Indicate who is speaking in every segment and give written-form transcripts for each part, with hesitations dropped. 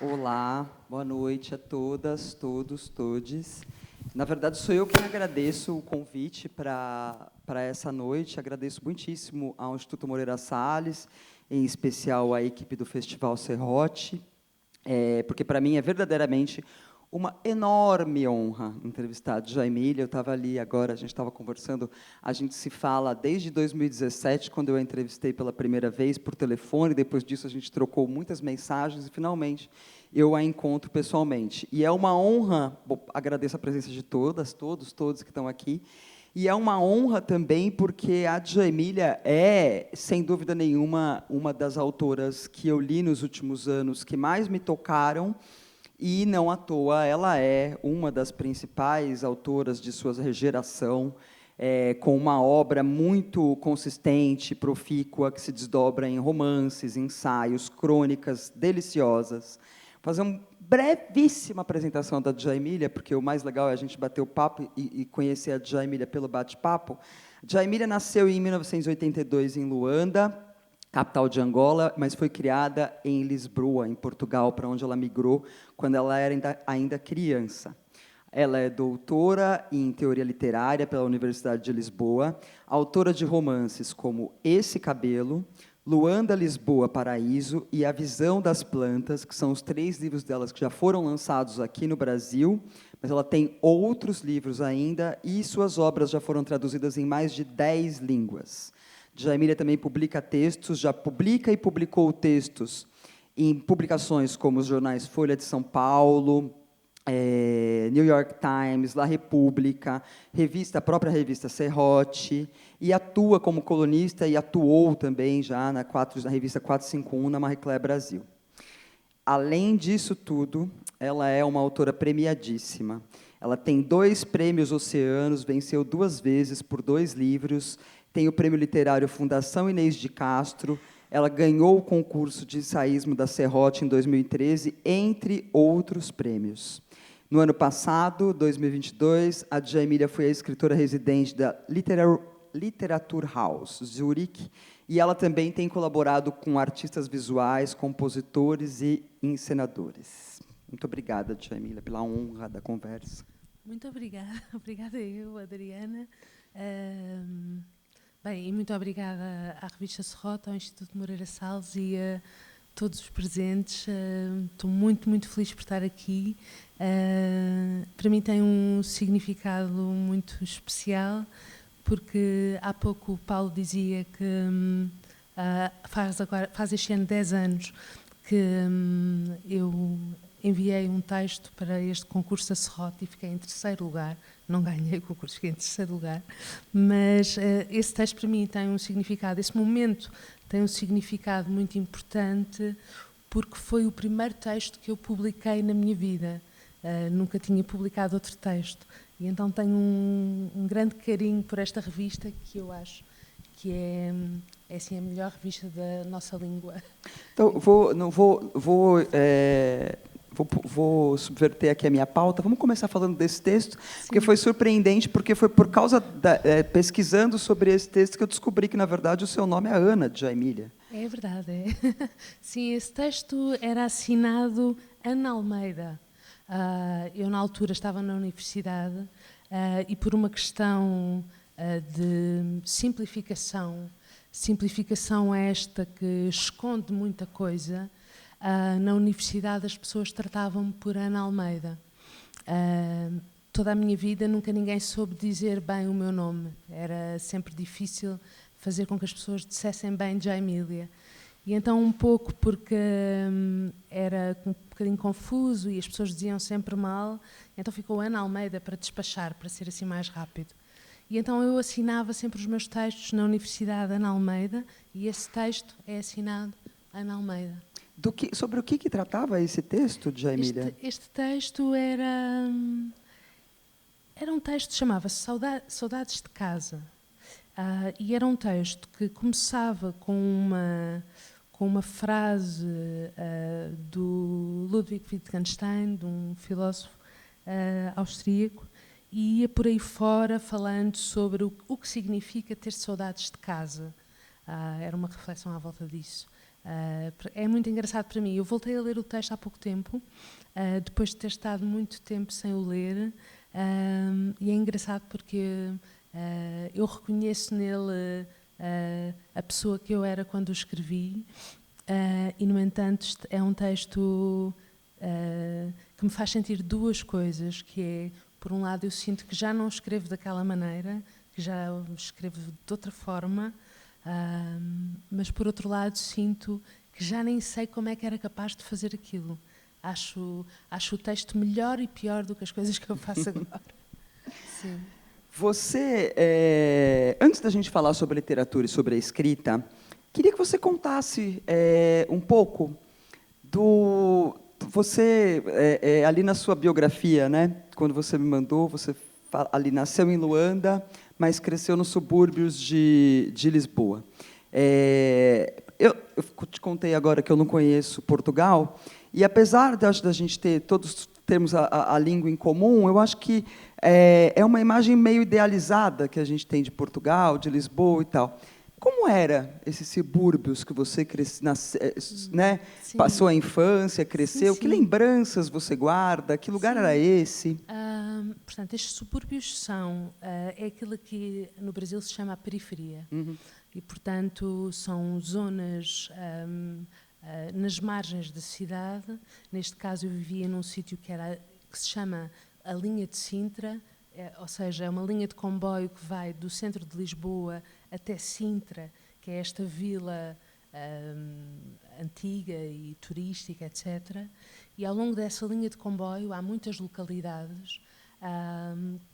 Speaker 1: Olá, boa noite a todas, todos, todes. Na verdade, sou eu quem agradeço o convite para essa noite. Agradeço muitíssimo ao Instituto Moreira Salles, em especial à equipe do Festival Serrote, porque para mim é verdadeiramente uma enorme honra entrevistar a Djamília. Eu estava ali agora, a gente estava conversando, a gente se fala desde 2017, quando eu a entrevistei pela primeira vez por telefone, depois disso a gente trocou muitas mensagens e, finalmente, eu a encontro pessoalmente. E é uma honra, agradeço a presença de todas, todos que estão aqui, e é uma honra também porque a Djamília é, sem dúvida nenhuma, uma das autoras que eu li nos últimos anos que mais me tocaram, e, não à toa, ela é uma das principais autoras de sua geração, com uma obra muito consistente, profícua, que se desdobra em romances, ensaios, crônicas deliciosas. Fazer uma brevíssima apresentação da Djamília, porque o mais legal é a gente bater o papo e conhecer a Djamília pelo bate-papo. Djamília nasceu em 1982 em Luanda, capital de Angola, mas foi criada em Lisboa, em Portugal, para onde ela migrou quando ela era ainda criança. Ela é doutora em teoria literária pela Universidade de Lisboa, autora de romances como Esse Cabelo, Luanda, Lisboa, Paraíso e A Visão das Plantas, que são os 3 livros delas que já foram lançados aqui no Brasil, mas ela tem outros livros ainda e suas obras já foram traduzidas em mais de 10 línguas. Djamília também publica textos, já publica e publicou textos em publicações como os jornais Folha de São Paulo, New York Times, La República, a própria revista Serrote, e atua como colunista e atuou também já na revista 451, na Marie Claire Brasil. Além disso tudo, ela é uma autora premiadíssima. Ela tem 2 prêmios Oceanos, venceu 2 vezes por 2 livros, tem o Prêmio Literário Fundação Inês de Castro, ela ganhou o concurso de ensaísmo da Serrote em 2013, entre outros prêmios. No ano passado, 2022, a Djamília foi a escritora residente da Literaturhaus, Zurique, e ela também tem colaborado com artistas visuais, compositores e encenadores. Muito obrigada, Djamília, pela honra da conversa.
Speaker 2: Muito obrigada. Obrigada eu, Adriana. Bem, e muito obrigada à revista Serrote, ao Instituto Moreira Salles e a todos os presentes. Estou muito feliz por estar aqui. Para mim tem um significado muito especial, porque há pouco o Paulo dizia que faz este ano 10 anos que eu enviei um texto para este concurso da Serrote e fiquei em 3º lugar. Não ganhei o concurso, fiquei em 3º lugar. Mas esse texto para mim tem um significado, esse momento tem um significado muito importante, porque foi o primeiro texto que eu publiquei na minha vida. Nunca tinha publicado outro texto. E então tenho um grande carinho por esta revista, que eu acho que é assim, a melhor revista da nossa língua.
Speaker 1: Então, vou subverter aqui a minha pauta. Vamos começar falando desse texto,
Speaker 2: Sim.
Speaker 1: Porque foi surpreendente, porque foi por causa, pesquisando sobre esse texto, que eu descobri que, na verdade, o seu nome é Ana Djamília.
Speaker 2: É verdade, é. Sim, esse texto era assinado Ana Almeida. Eu, na altura, estava na universidade e, por uma questão de simplificação esta que esconde muita coisa, na universidade as pessoas tratavam-me por Ana Almeida. Toda a minha vida nunca ninguém soube dizer bem o meu nome. Era sempre difícil fazer com que as pessoas dissessem bem Djamília. E então, um pouco porque era um bocadinho confuso e as pessoas diziam sempre mal, então ficou Ana Almeida para despachar, para ser assim mais rápido. E então eu assinava sempre os meus textos na Universidade Ana Almeida, e esse texto é assinado Ana Almeida.
Speaker 1: Sobre o que tratava esse texto, Djamília?
Speaker 2: Este texto era um texto que chamava-se Saudades de Casa. E era um texto que começava com uma frase do Ludwig Wittgenstein, de um filósofo austríaco, e ia por aí fora falando sobre o que significa ter saudades de casa. Era uma reflexão à volta disso. É muito engraçado para mim. Eu voltei a ler o texto há pouco tempo, depois de ter estado muito tempo sem o ler, e é engraçado porque eu reconheço nele a pessoa que eu era quando o escrevi, e, no entanto, é um texto que me faz sentir duas coisas, que é, por um lado, eu sinto que já não escrevo daquela maneira, que já escrevo de outra forma, mas, por outro lado, sinto que já nem sei como é que era capaz de fazer aquilo. Acho o texto melhor e pior do que as coisas que eu faço agora. Sim.
Speaker 1: Você, antes da gente falar sobre a literatura e sobre a escrita, queria que você contasse um pouco do... Você, ali na sua biografia, né, quando você me mandou, você ali nasceu em Luanda, mas cresceu nos subúrbios de Lisboa. Eu te contei agora que eu não conheço Portugal, e apesar da gente todos termos a língua em comum, eu acho que é uma imagem meio idealizada que a gente tem de Portugal, de Lisboa e tal. Como era esses subúrbios que você né, passou a infância, cresceu? Sim, sim. Que lembranças você guarda? Que lugar era esse?
Speaker 2: Portanto, estes subúrbios é aquilo que no Brasil se chama a periferia. Uhum. E, portanto, são zonas nas margens da cidade. Neste caso, eu vivia num sítio que se chama a linha de Sintra, ou seja, é uma linha de comboio que vai do centro de Lisboa até Sintra, que é esta vila antiga e turística, etc. E ao longo dessa linha de comboio há muitas localidades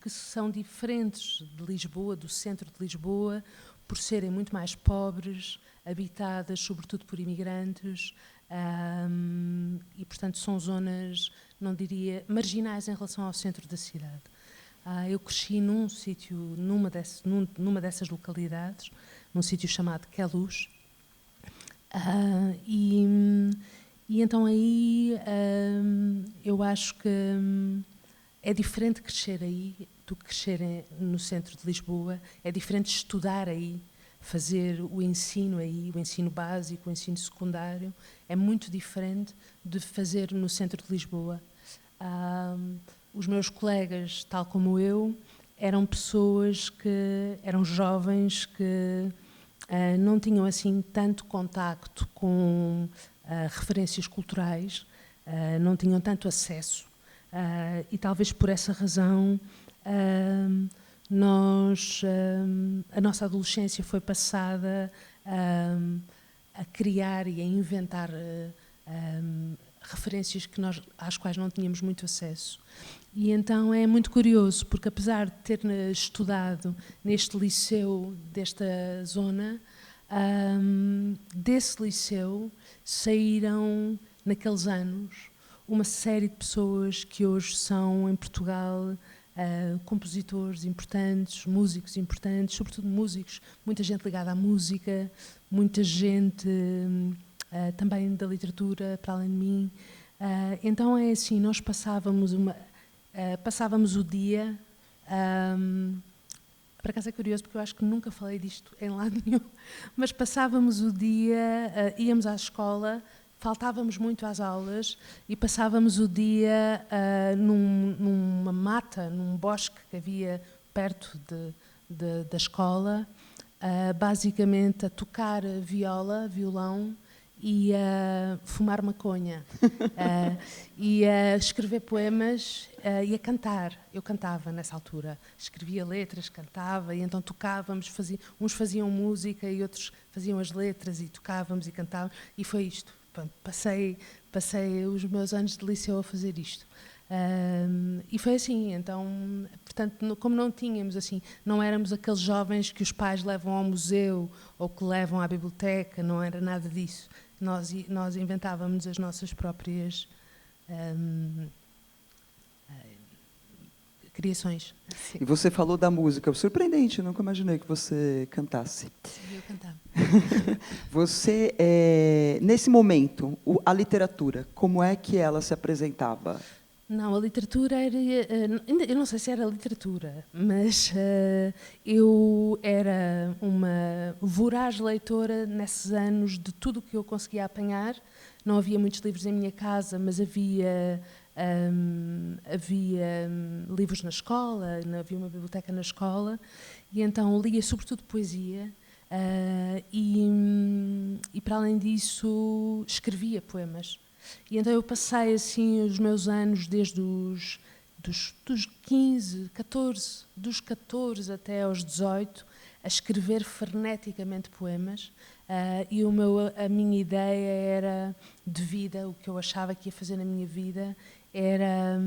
Speaker 2: que são diferentes de Lisboa, do centro de Lisboa, por serem muito mais pobres, habitadas sobretudo por imigrantes, e, portanto, são zonas, não diria, marginais em relação ao centro da cidade. Eu cresci num sítio, numa dessas localidades, num sítio chamado Queluz, e então aí eu acho que é diferente crescer aí do que crescer no centro de Lisboa, é diferente estudar aí, fazer o ensino aí, o ensino básico, o ensino secundário, é muito diferente de fazer no centro de Lisboa. Os meus colegas, tal como eu, eram pessoas que eram jovens que não tinham assim tanto contacto com referências culturais, não tinham tanto acesso, e talvez por essa razão a nossa adolescência foi passada a criar e a inventar referências às quais não tínhamos muito acesso. E então é muito curioso, porque apesar de ter estudado neste liceu desta zona, desse liceu saíram, naqueles anos, uma série de pessoas que hoje são, em Portugal, compositores importantes, músicos importantes, sobretudo músicos, muita gente ligada à música, muita gente também da literatura, para além de mim. Então é assim, nós passávamos o dia, por acaso é curioso porque eu acho que nunca falei disto em lado nenhum, mas passávamos o dia, íamos à escola, faltávamos muito às aulas e passávamos o dia numa mata, num bosque que havia perto da escola, basicamente a tocar violão, e a fumar maconha, e a escrever poemas e a cantar. Eu cantava nessa altura, escrevia letras, cantava, e então tocávamos, uns faziam música e outros faziam as letras e tocávamos e cantávamos, e foi isto. Passei os meus anos de liceu a fazer isto. E foi assim, então, portanto, como não tínhamos assim, não éramos aqueles jovens que os pais levam ao museu ou que levam à biblioteca, não era nada disso. Nós inventávamos as nossas próprias criações. Sim.
Speaker 1: E você falou da música, surpreendente, nunca imaginei que você cantasse.
Speaker 2: Sim, eu cantava.
Speaker 1: Você, nesse momento, a literatura, como é que ela se apresentava?
Speaker 2: Não, a literatura era. Eu não sei se era literatura, mas eu era uma voraz leitora nesses anos de tudo o que eu conseguia apanhar. Não havia muitos livros em minha casa, mas havia livros na escola, havia uma biblioteca na escola, e então lia sobretudo poesia. E para além disso, escrevia poemas. E então eu passei assim os meus anos desde dos 15, 14, dos 14 até aos 18, a escrever freneticamente poemas. E a minha ideia era de vida, o que eu achava que ia fazer na minha vida era,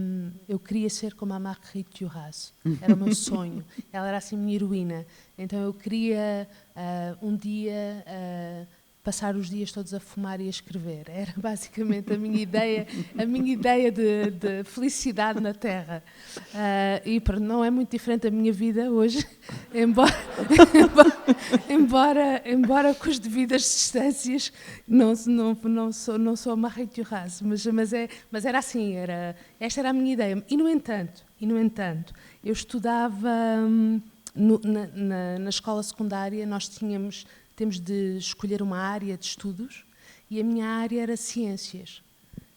Speaker 2: eu queria ser como a Marguerite Duras, era o meu sonho, ela era assim a minha heroína, então eu queria um dia passar os dias todos a fumar e a escrever, era basicamente a minha ideia de felicidade na Terra, e não é muito diferente da minha vida hoje, embora com as devidas distâncias, não sou a Marguerite Duras, mas era assim, esta era a minha ideia. E no entanto, eu estudava na escola secundária, temos de escolher uma área de estudos, e a minha área era ciências.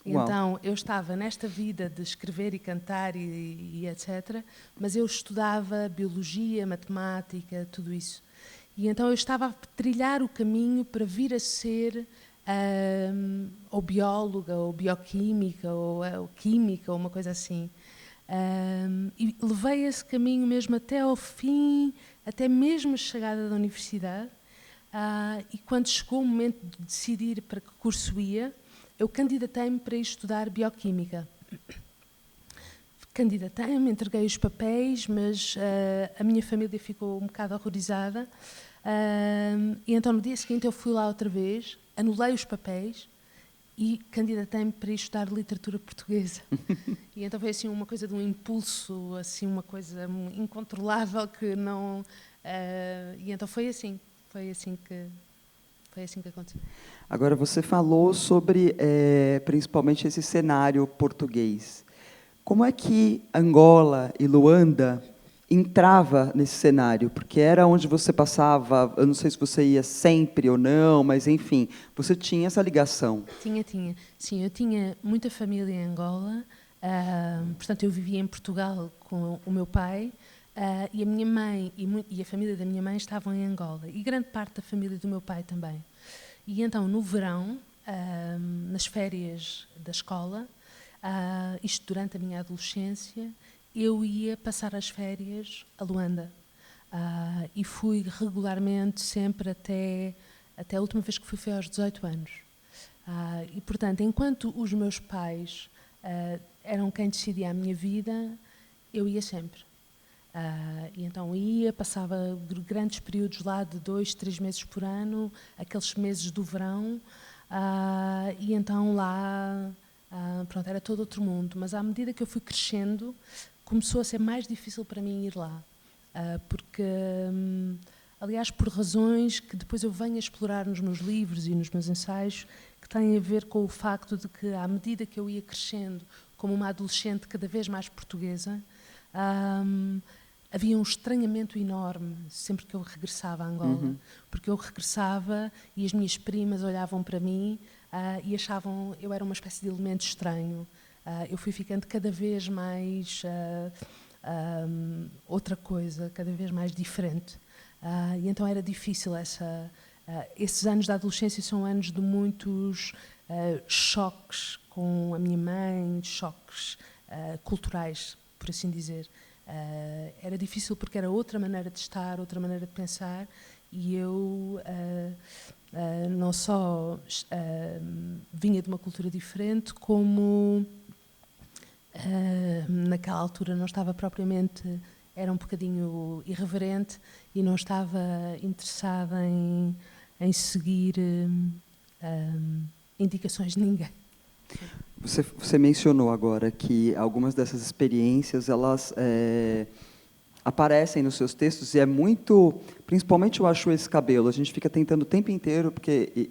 Speaker 1: Uau.
Speaker 2: Então, eu estava nesta vida de escrever e cantar e etc., mas eu estudava biologia, matemática, tudo isso. E então eu estava a trilhar o caminho para vir a ser ou bióloga, ou bioquímica, ou química, ou uma coisa assim. E levei esse caminho mesmo até ao fim, até mesmo a chegada da universidade. E quando chegou o momento de decidir para que curso ia, eu candidatei-me para ir estudar bioquímica. Candidatei-me, entreguei os papéis, mas a minha família ficou um bocado horrorizada. E então no dia seguinte eu fui lá outra vez, anulei os papéis e candidatei-me para ir estudar literatura portuguesa. E então foi assim uma coisa de um impulso, assim uma coisa incontrolável que não... e então foi assim que aconteceu.
Speaker 1: Agora, você falou sobre, principalmente, esse cenário português. Como é que Angola e Luanda entrava nesse cenário? Porque era onde você passava, eu não sei se você ia sempre ou não, mas, enfim, você tinha essa ligação.
Speaker 2: Tinha. Sim, eu tinha muita família em Angola, portanto, eu vivia em Portugal com o meu pai, e a minha mãe e a família da minha mãe estavam em Angola, e grande parte da família do meu pai também. E então, no verão, nas férias da escola, isto durante a minha adolescência, eu ia passar as férias a Luanda. E fui regularmente, sempre até a última vez que fui foi aos 18 anos. E, portanto, enquanto os meus pais eram quem decidia a minha vida, eu ia sempre. E então passava grandes períodos lá de 2, 3 meses por ano, aqueles meses do verão, e então lá, pronto, era todo outro mundo. Mas à medida que eu fui crescendo, começou a ser mais difícil para mim ir lá, porque, aliás, por razões que depois eu venho a explorar nos meus livros e nos meus ensaios, que têm a ver com o facto de que, à medida que eu ia crescendo como uma adolescente cada vez mais portuguesa, havia um estranhamento enorme sempre que eu regressava a Angola, porque eu regressava e as minhas primas olhavam para mim e achavam eu era uma espécie de elemento estranho. Eu fui ficando cada vez mais outra coisa, cada vez mais diferente. E então era difícil esses anos da adolescência são anos de muitos choques com a minha mãe, choques culturais, por assim dizer. Era difícil porque era outra maneira de estar, outra maneira de pensar, e eu não só vinha de uma cultura diferente, como naquela altura não estava propriamente, era um bocadinho irreverente e não estava interessada em seguir indicações de ninguém.
Speaker 1: Você mencionou agora que algumas dessas experiências elas aparecem nos seus textos e é muito, principalmente eu acho esse cabelo, a gente fica tentando o tempo inteiro porque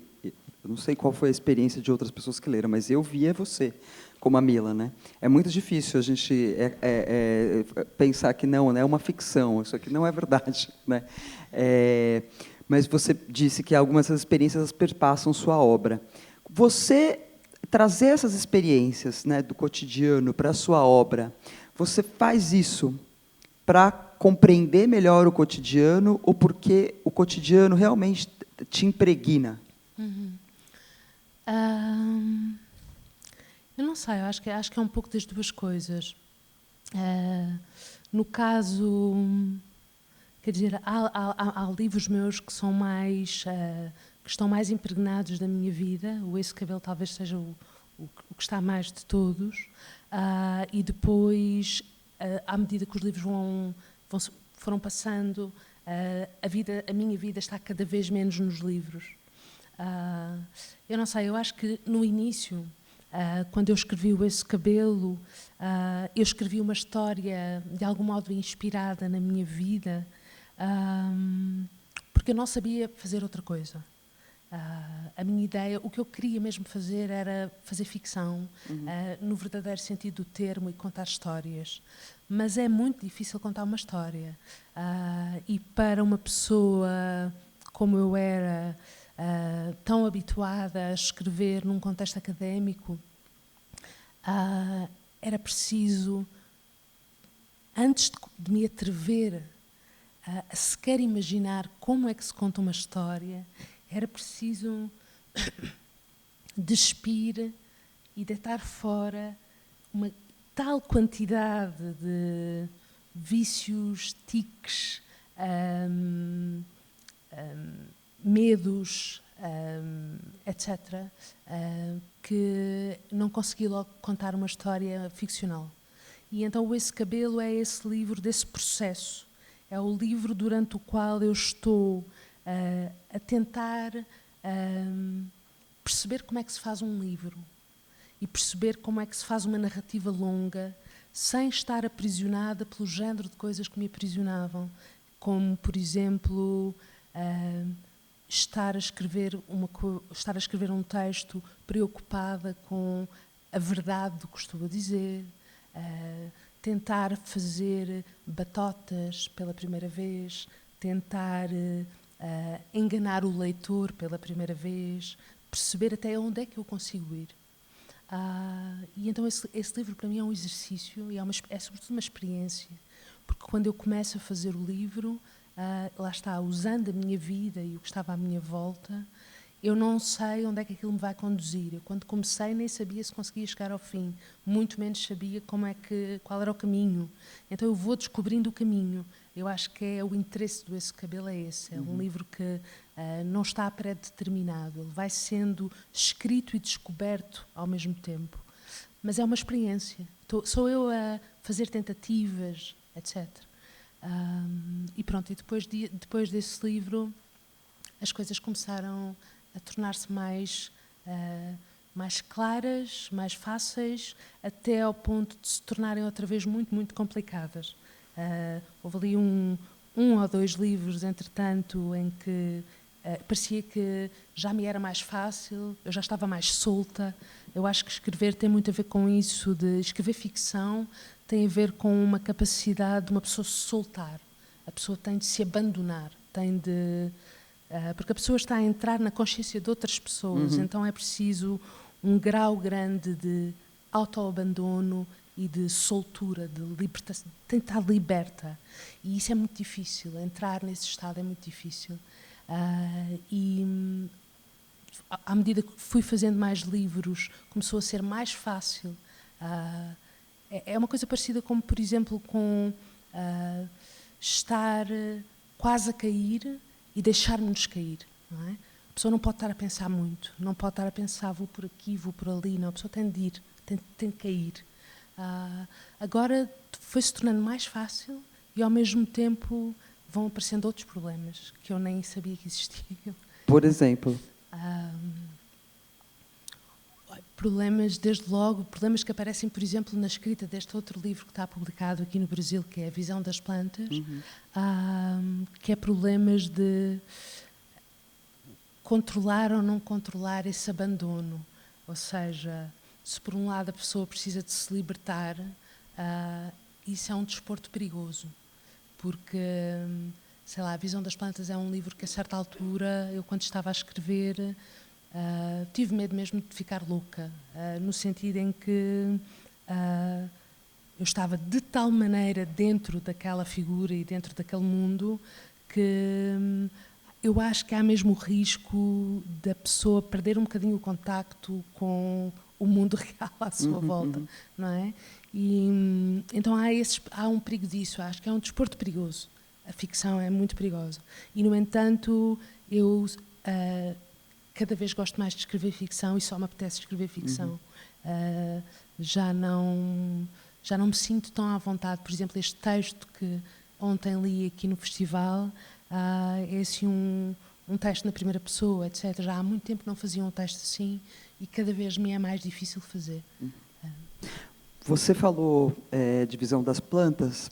Speaker 1: Eu não sei qual foi a experiência de outras pessoas que leram, mas eu via você como a Mila, né? É muito difícil a gente pensar que não, né? É uma ficção, isso aqui não é verdade, né? Mas você disse que algumas dessas experiências perpassam sua obra. Você trazer essas experiências, né, do cotidiano para a sua obra, você faz isso para compreender melhor o cotidiano ou porque o cotidiano realmente te impregna?
Speaker 2: Eu não sei, eu acho que é um pouco das duas coisas. No caso, quer dizer, há livros meus que são mais, que estão mais impregnados da minha vida. O Esse Cabelo talvez seja o que está mais de todos. E depois, à medida que os livros foram passando, a minha vida está cada vez menos nos livros. Eu não sei, eu acho que no início, quando eu escrevi o Esse Cabelo, eu escrevi uma história de algum modo inspirada na minha vida, porque eu não sabia fazer outra coisa. A minha ideia, o que eu queria mesmo fazer era fazer ficção, no verdadeiro sentido do termo, e contar histórias. Mas é muito difícil contar uma história. E para uma pessoa como eu era, tão habituada a escrever num contexto académico, era preciso, antes de me atrever a sequer imaginar como é que se conta uma história, era preciso despir e deitar fora uma tal quantidade de vícios, tiques, medos, etc., que não consegui logo contar uma história ficcional. E então Esse Cabelo é esse livro desse processo. É o livro durante o qual eu estou a tentar perceber como é que se faz um livro e perceber como é que se faz uma narrativa longa sem estar aprisionada pelo género de coisas que me aprisionavam, como, por exemplo, estar a escrever um texto preocupada com a verdade do que estou a dizer, tentar fazer batotas pela primeira vez, tentar enganar o leitor pela primeira vez, perceber até onde é que eu consigo ir. E então esse livro para mim é um exercício e é sobretudo uma experiência, porque quando eu começo a fazer o livro, lá está, usando a minha vida e o que estava à minha volta, eu não sei onde é que aquilo me vai conduzir. Eu, quando comecei, nem sabia se conseguia chegar ao fim, muito menos sabia qual era o caminho. Então eu vou descobrindo o caminho. Eu acho que é o interesse do Esse Cabelo é esse. É um livro que não está pré-determinado. Ele vai sendo escrito e descoberto ao mesmo tempo. Mas é uma experiência. Sou eu a fazer tentativas, etc. E pronto, e depois desse livro as coisas começaram a tornar-se mais claras, mais fáceis, até ao ponto de se tornarem outra vez muito, muito complicadas. Houve ali um ou dois livros, entretanto, em que parecia que já me era mais fácil, eu já estava mais solta. Eu acho que escrever tem muito a ver com isso, de escrever ficção tem a ver com uma capacidade de uma pessoa se soltar. A pessoa tem de se abandonar, porque a pessoa está a entrar na consciência de outras pessoas, então é preciso um grau grande de autoabandono e de soltura, de libertação, tem de estar liberta. E isso é muito difícil, entrar nesse estado é muito difícil. E à medida que fui fazendo mais livros, começou a ser mais fácil. É uma coisa parecida como, por exemplo, com estar quase a cair e deixar-nos cair, não é? A pessoa não pode estar a pensar muito, não pode estar a pensar vou por aqui, vou por ali, não. A pessoa tem de ir, tem de cair. Agora foi-se tornando mais fácil e ao mesmo tempo vão aparecendo outros problemas que eu nem sabia que existiam.
Speaker 1: Por exemplo?
Speaker 2: Problemas, desde logo, problemas que aparecem, por exemplo, na escrita deste outro livro que está publicado aqui no Brasil, que é A Visão das Plantas, que é problemas de controlar ou não controlar esse abandono. Ou seja, se por um lado a pessoa precisa de se libertar, isso é um desporto perigoso, porque, sei lá, A Visão das Plantas é um livro que a certa altura, eu quando estava a escrever, tive medo mesmo de ficar louca, no sentido em que eu estava de tal maneira dentro daquela figura e dentro daquele mundo que eu acho que há mesmo o risco da pessoa perder um bocadinho o contacto com o mundo real à sua volta, não é? E então há um perigo disso, acho que é um desporto perigoso. A ficção é muito perigosa. E, no entanto, eu cada vez gosto mais de escrever ficção e só me apetece escrever ficção. Já não me sinto tão à vontade. Por exemplo, este texto que ontem li aqui no festival, é assim um texto na primeira pessoa, etc. Já há muito tempo não fazia um texto assim e cada vez me é mais difícil fazer.
Speaker 1: Você falou de Visão das Plantas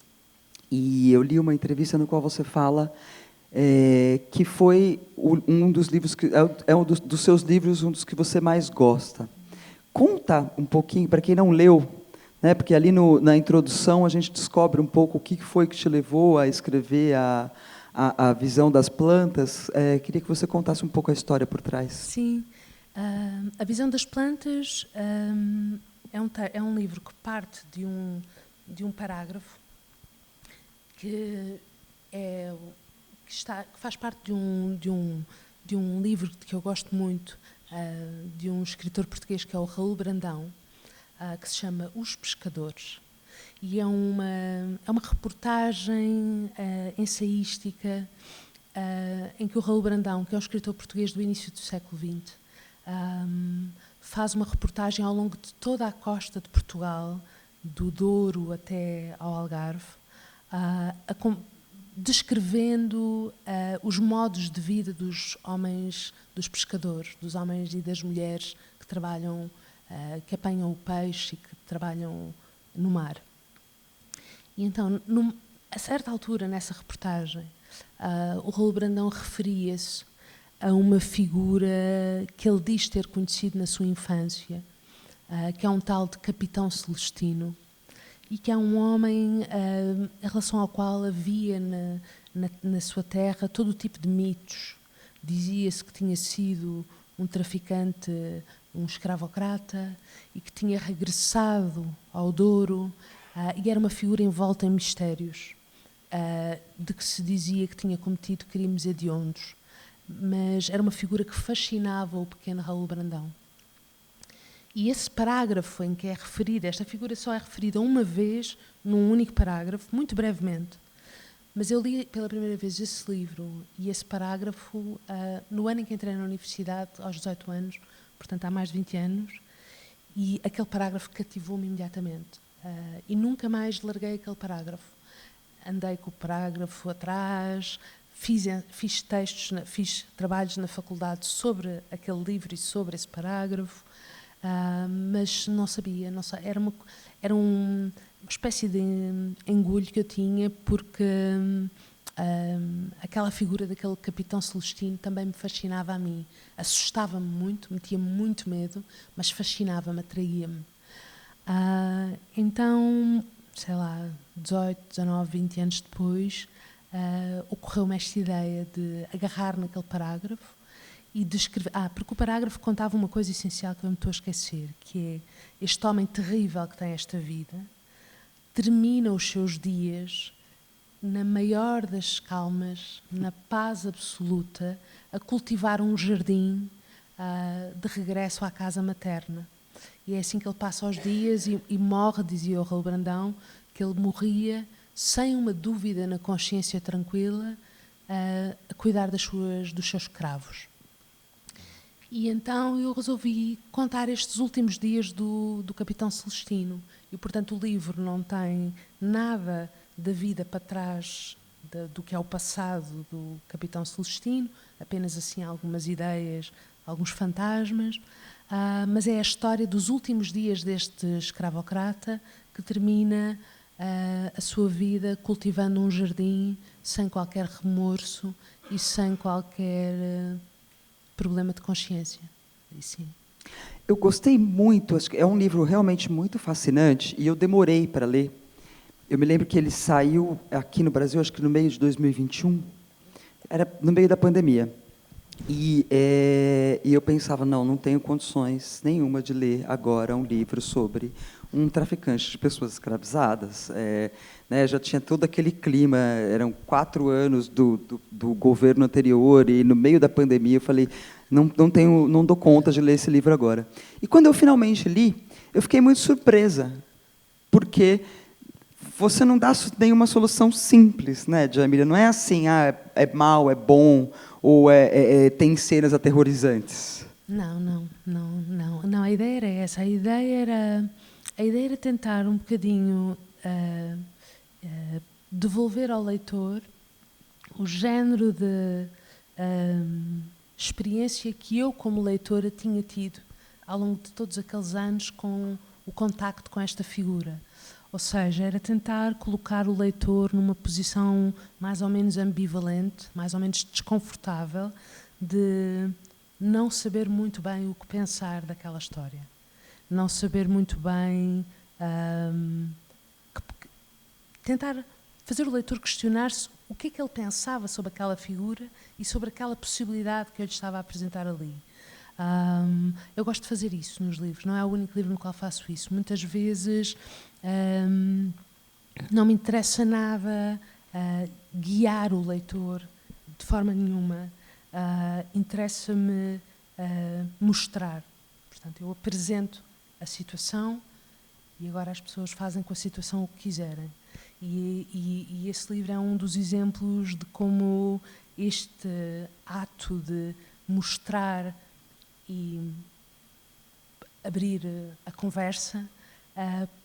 Speaker 1: e eu li uma entrevista no qual você fala que foi um dos livros que é um dos seus livros, um dos que você mais gosta. Conta um pouquinho para quem não leu, né? Porque ali na introdução a gente descobre um pouco o que foi que te levou a escrever a Visão das Plantas. Queria que você contasse um pouco a história por trás.
Speaker 2: Sim, A Visão das Plantas é um livro que parte de um parágrafo que faz parte de um livro que eu gosto muito, de um escritor português que é o Raul Brandão, que se chama Os Pescadores. E é uma reportagem ensaística em que o Raul Brandão, que é um escritor português do início do século XX, faz uma reportagem ao longo de toda a costa de Portugal, do Douro até ao Algarve, descrevendo os modos de vida dos homens, dos pescadores, dos homens e das mulheres que trabalham, que apanham o peixe e que trabalham no mar. E então, a certa altura nessa reportagem, o Raul Brandão referia-se a uma figura que ele diz ter conhecido na sua infância, que é um tal de Capitão Celestino, e que é um homem em relação ao qual havia na sua terra todo o tipo de mitos. Dizia-se que tinha sido um traficante, um escravocrata, e que tinha regressado ao Douro, e era uma figura envolta em mistérios, de que se dizia que tinha cometido crimes hediondos. Mas era uma figura que fascinava o pequeno Raul Brandão. E esse parágrafo em que é referida, esta figura só é referida uma vez, num único parágrafo, muito brevemente. Mas eu li pela primeira vez esse livro e esse parágrafo no ano em que entrei na universidade, aos 18 anos, portanto há mais de 20 anos, e aquele parágrafo cativou-me imediatamente. E nunca mais larguei aquele parágrafo. Andei com o parágrafo atrás, fiz textos, fiz trabalhos na faculdade sobre aquele livro e sobre esse parágrafo, mas não sabia, era uma espécie de engulho que eu tinha, porque aquela figura daquele Capitão Celestino também me fascinava a mim. Assustava-me muito, metia-me muito medo, mas fascinava-me, atraía-me. Então, sei lá, 18, 19, 20 anos depois, ocorreu-me esta ideia de agarrar naquele parágrafo e de escrever. Porque o parágrafo contava uma coisa essencial que eu me estou a esquecer, que é este homem terrível que tem esta vida, termina os seus dias na maior das calmas, na paz absoluta, a cultivar um jardim de regresso à casa materna. E é assim que ele passa os dias e morre, dizia o Raul Brandão, que ele morria sem uma dúvida na consciência tranquila, a cuidar dos seus escravos. E então eu resolvi contar estes últimos dias do Capitão Celestino. E, portanto, o livro não tem nada da vida para trás do que é o passado do Capitão Celestino, apenas assim algumas ideias, alguns fantasmas, mas é a história dos últimos dias deste escravocrata que termina a sua vida cultivando um jardim sem qualquer remorso e sem qualquer problema de consciência. E sim.
Speaker 1: Eu gostei muito, acho que é um livro realmente muito fascinante, e eu demorei para ler. Eu me lembro que ele saiu aqui no Brasil, acho que no meio de 2021, era no meio da pandemia. E eu pensava, não tenho condições nenhuma de ler agora um livro sobre um traficante de pessoas escravizadas. Né, já tinha todo aquele clima, eram 4 anos do governo anterior, e no meio da pandemia eu falei, não dou conta de ler esse livro agora. E quando eu finalmente li, eu fiquei muito surpresa, porque você não dá nenhuma solução simples, né, Djamila? Não é assim, é mal, é bom, ou tem cenas aterrorizantes.
Speaker 2: Não, a ideia era essa. A ideia era tentar um bocadinho devolver ao leitor o género de experiência que eu, como leitora, tinha tido ao longo de todos aqueles anos com o contacto com esta figura. Ou seja, era tentar colocar o leitor numa posição mais ou menos ambivalente, mais ou menos desconfortável, de não saber muito bem o que pensar daquela história. Não saber muito bem... tentar fazer o leitor questionar-se o que é que ele pensava sobre aquela figura e sobre aquela possibilidade que eu lhe estava a apresentar ali. Eu gosto de fazer isso nos livros, não é o único livro no qual faço isso. Muitas vezes não me interessa nada guiar o leitor de forma nenhuma, interessa-me mostrar. Portanto, eu apresento a situação e agora as pessoas fazem com a situação o que quiserem. E esse livro é um dos exemplos de como este ato de mostrar e abrir a conversa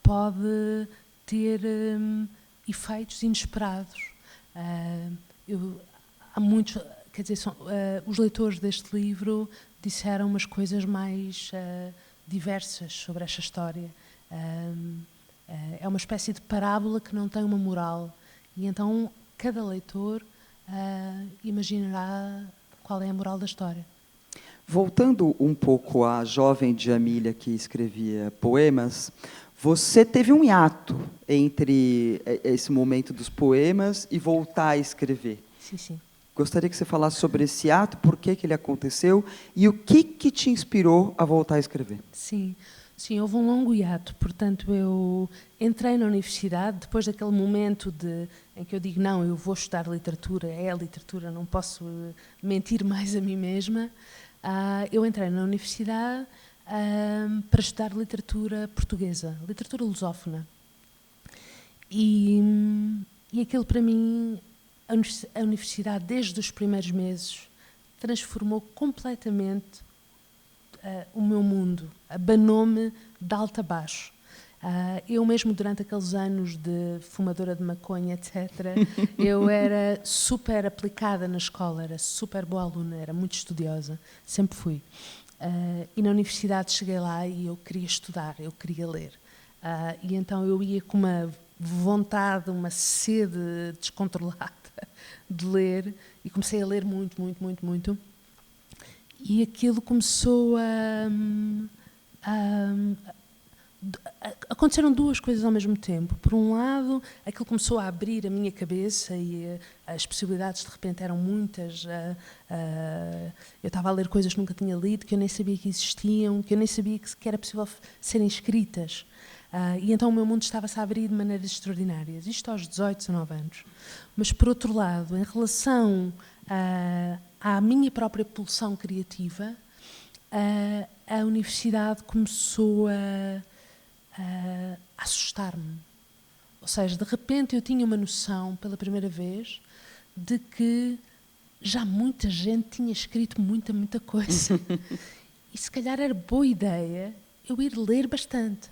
Speaker 2: pode ter efeitos inesperados. Há muitos, quer dizer, os leitores deste livro disseram umas coisas mais diversas sobre esta história. É uma espécie de parábola que não tem uma moral, e então cada leitor imaginará qual é a moral da história.
Speaker 1: Voltando um pouco à jovem Djamila que escrevia poemas, você teve um hiato entre esse momento dos poemas e voltar a escrever.
Speaker 2: Sim.
Speaker 1: Gostaria que você falasse sobre esse ato, por que ele aconteceu e o que te inspirou a voltar a escrever.
Speaker 2: Sim, houve um longo hiato. Portanto, eu entrei na universidade, depois daquele momento em que eu digo, não, eu vou estudar literatura, é a literatura, não posso mentir mais a mim mesma. Eu entrei na universidade para estudar literatura portuguesa, literatura lusófona. E aquilo, para mim, a universidade, desde os primeiros meses, transformou completamente o meu mundo, abanou-me de alto a baixo. Eu mesmo, durante aqueles anos de fumadora de maconha, etc., eu era super aplicada na escola, era super boa aluna, era muito estudiosa, sempre fui. E na universidade cheguei lá e eu queria estudar, eu queria ler. E então eu ia com uma vontade, uma sede descontrolada de ler, e comecei a ler muito. E aquilo começou aconteceram duas coisas ao mesmo tempo. Por um lado, aquilo começou a abrir a minha cabeça e as possibilidades de repente eram muitas. Eu estava a ler coisas que nunca tinha lido, que eu nem sabia que existiam, que eu nem sabia que era possível serem escritas. E então o meu mundo estava-se a abrir de maneiras extraordinárias. Isto aos 18, 19 anos. Mas, por outro lado, em relação à minha própria pulsão criativa, a universidade começou a assustar-me. Ou seja, de repente eu tinha uma noção, pela primeira vez, de que já muita gente tinha escrito muita coisa. E se calhar era boa ideia eu ir ler bastante.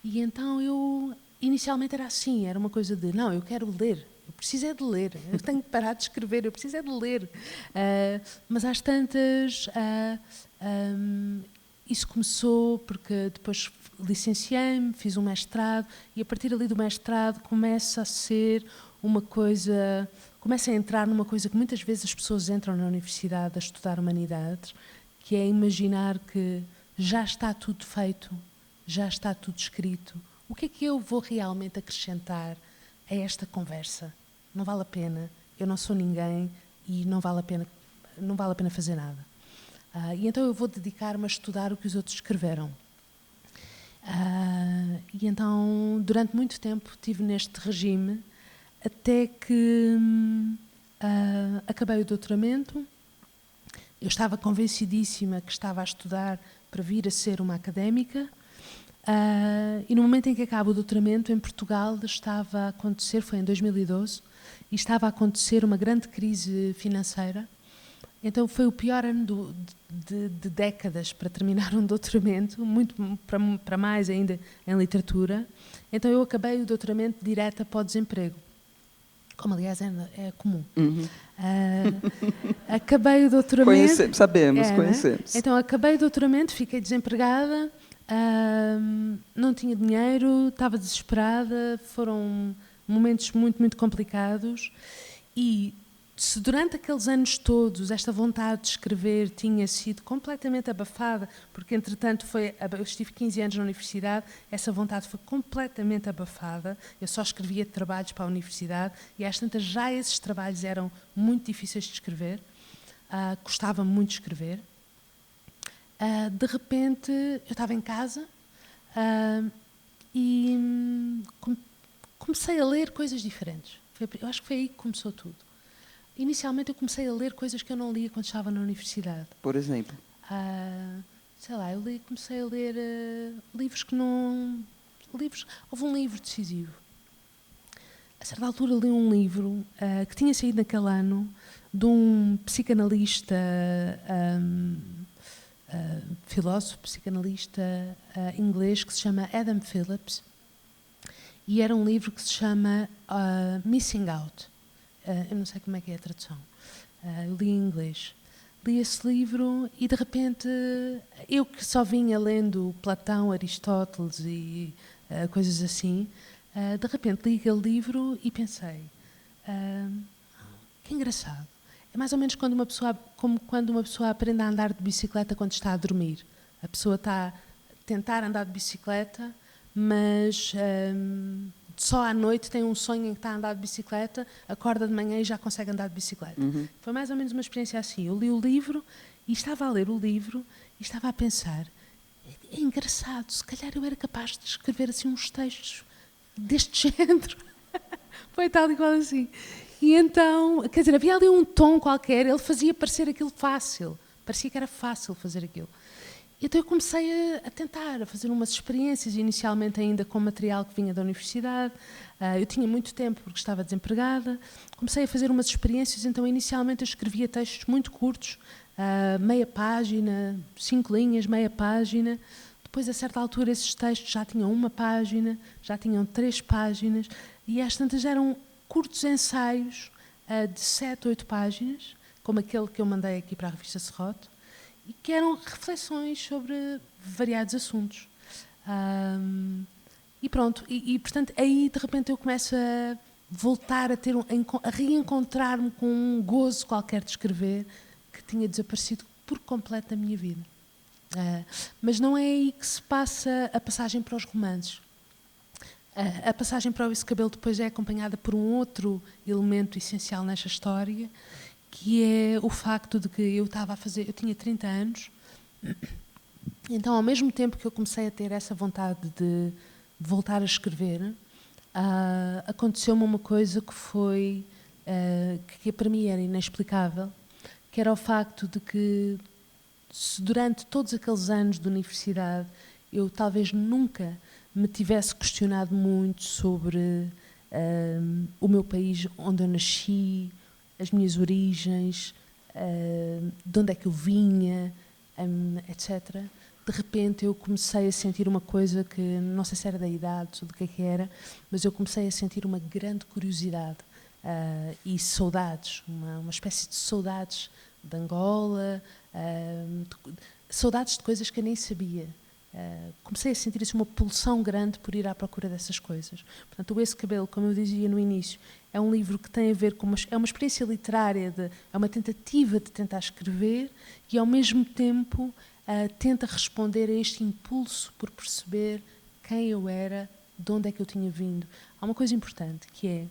Speaker 2: E então eu, inicialmente era assim, era uma coisa de, não, eu quero ler, eu preciso é de ler, eu tenho que parar de escrever, eu preciso é de ler. Mas às tantas, isso começou porque depois licenciei-me, fiz um mestrado, e a partir ali do mestrado começa a ser uma coisa, começa a entrar numa coisa que muitas vezes as pessoas entram na universidade a estudar humanidades, que é imaginar que já está tudo feito, já está tudo escrito. O que é que eu vou realmente acrescentar a esta conversa? Não vale a pena, eu não sou ninguém e não vale a pena fazer nada. E então eu vou dedicar-me a estudar o que os outros escreveram. E então, durante muito tempo, estive neste regime, até que acabei o doutoramento. Eu estava convencidíssima que estava a estudar para vir a ser uma académica. E no momento em que acaba o doutoramento, em Portugal, estava a acontecer, foi em 2012, e estava a acontecer uma grande crise financeira. Então foi o pior ano de décadas para terminar um doutoramento, muito para mais ainda em literatura. Então eu acabei o doutoramento direta para o desemprego, como aliás é comum. Acabei o doutoramento...
Speaker 1: Sabemos, conhecemos.
Speaker 2: Né? Então acabei o doutoramento, fiquei desempregada, não tinha dinheiro, estava desesperada, foram momentos muito, muito complicados. E se durante aqueles anos todos esta vontade de escrever tinha sido completamente abafada, porque entretanto eu estive 15 anos na universidade, essa vontade foi completamente abafada, eu só escrevia trabalhos para a universidade e às tantas já esses trabalhos eram muito difíceis de escrever, custava muito escrever. De repente eu estava em casa e comecei a ler coisas diferentes. Eu acho que foi aí que começou tudo. Inicialmente eu comecei a ler coisas que eu não lia quando estava na universidade.
Speaker 1: Por exemplo?
Speaker 2: Sei lá, comecei a ler livros que não... Houve um livro decisivo. A certa altura li um livro que tinha saído naquele ano de um psicanalista, filósofo, psicanalista inglês que se chama Adam Phillips, e era um livro que se chama Missing Out. Eu não sei como é que é a tradução. Li em inglês. Li esse livro e, de repente, eu que só vinha lendo Platão, Aristóteles e coisas assim, de repente li aquele livro e pensei, que engraçado. É mais ou menos como quando uma pessoa aprende a andar de bicicleta quando está a dormir. A pessoa está a tentar andar de bicicleta, mas só à noite tem um sonho em que está a andar de bicicleta, acorda de manhã e já consegue andar de bicicleta. Foi mais ou menos uma experiência assim. Eu li o livro e estava a ler o livro e estava a pensar, é engraçado, se calhar eu era capaz de escrever assim uns textos deste género. Foi tal e qual assim. E então, quer dizer, havia ali um tom qualquer, ele fazia parecer aquilo fácil, parecia que era fácil fazer aquilo. Então eu comecei a tentar, a fazer umas experiências, inicialmente ainda com material que vinha da universidade. Eu tinha muito tempo porque estava desempregada. Comecei a fazer umas experiências, então inicialmente eu escrevia textos muito curtos, meia página, 5 linhas, meia página. Depois, a certa altura, esses textos já tinham 1 página, já tinham 3 páginas, e às tantas eram curtos ensaios de 7, 8 páginas, como aquele que eu mandei aqui para a revista Serrote, e que eram reflexões sobre variados assuntos. E pronto, e portanto aí de repente eu começo a voltar a reencontrar-me com um gozo qualquer de escrever que tinha desaparecido por completo da minha vida. Mas não é aí que se passa a passagem para os romances. A passagem para o Esse Cabelo depois é acompanhada por um outro elemento essencial nesta história, que é o facto de que eu tinha 30 anos, então ao mesmo tempo que eu comecei a ter essa vontade de voltar a escrever, aconteceu-me uma coisa que foi, que para mim era inexplicável, que era o facto de que se durante todos aqueles anos de universidade eu talvez nunca me tivesse questionado muito sobre o meu país onde eu nasci, as minhas origens, de onde é que eu vinha, etc. De repente eu comecei a sentir uma coisa que, não sei se era da idade ou do que era, mas eu comecei a sentir uma grande curiosidade e saudades, uma espécie de saudades de Angola, saudades de coisas que eu nem sabia. comecei a sentir assim, uma pulsão grande por ir à procura dessas coisas. Portanto, o Esse Cabelo, como eu dizia no início, é um livro que tem a ver com é uma experiência literária, é uma tentativa de tentar escrever e, ao mesmo tempo, tenta responder a este impulso por perceber quem eu era, de onde é que eu tinha vindo. Há uma coisa importante, que é,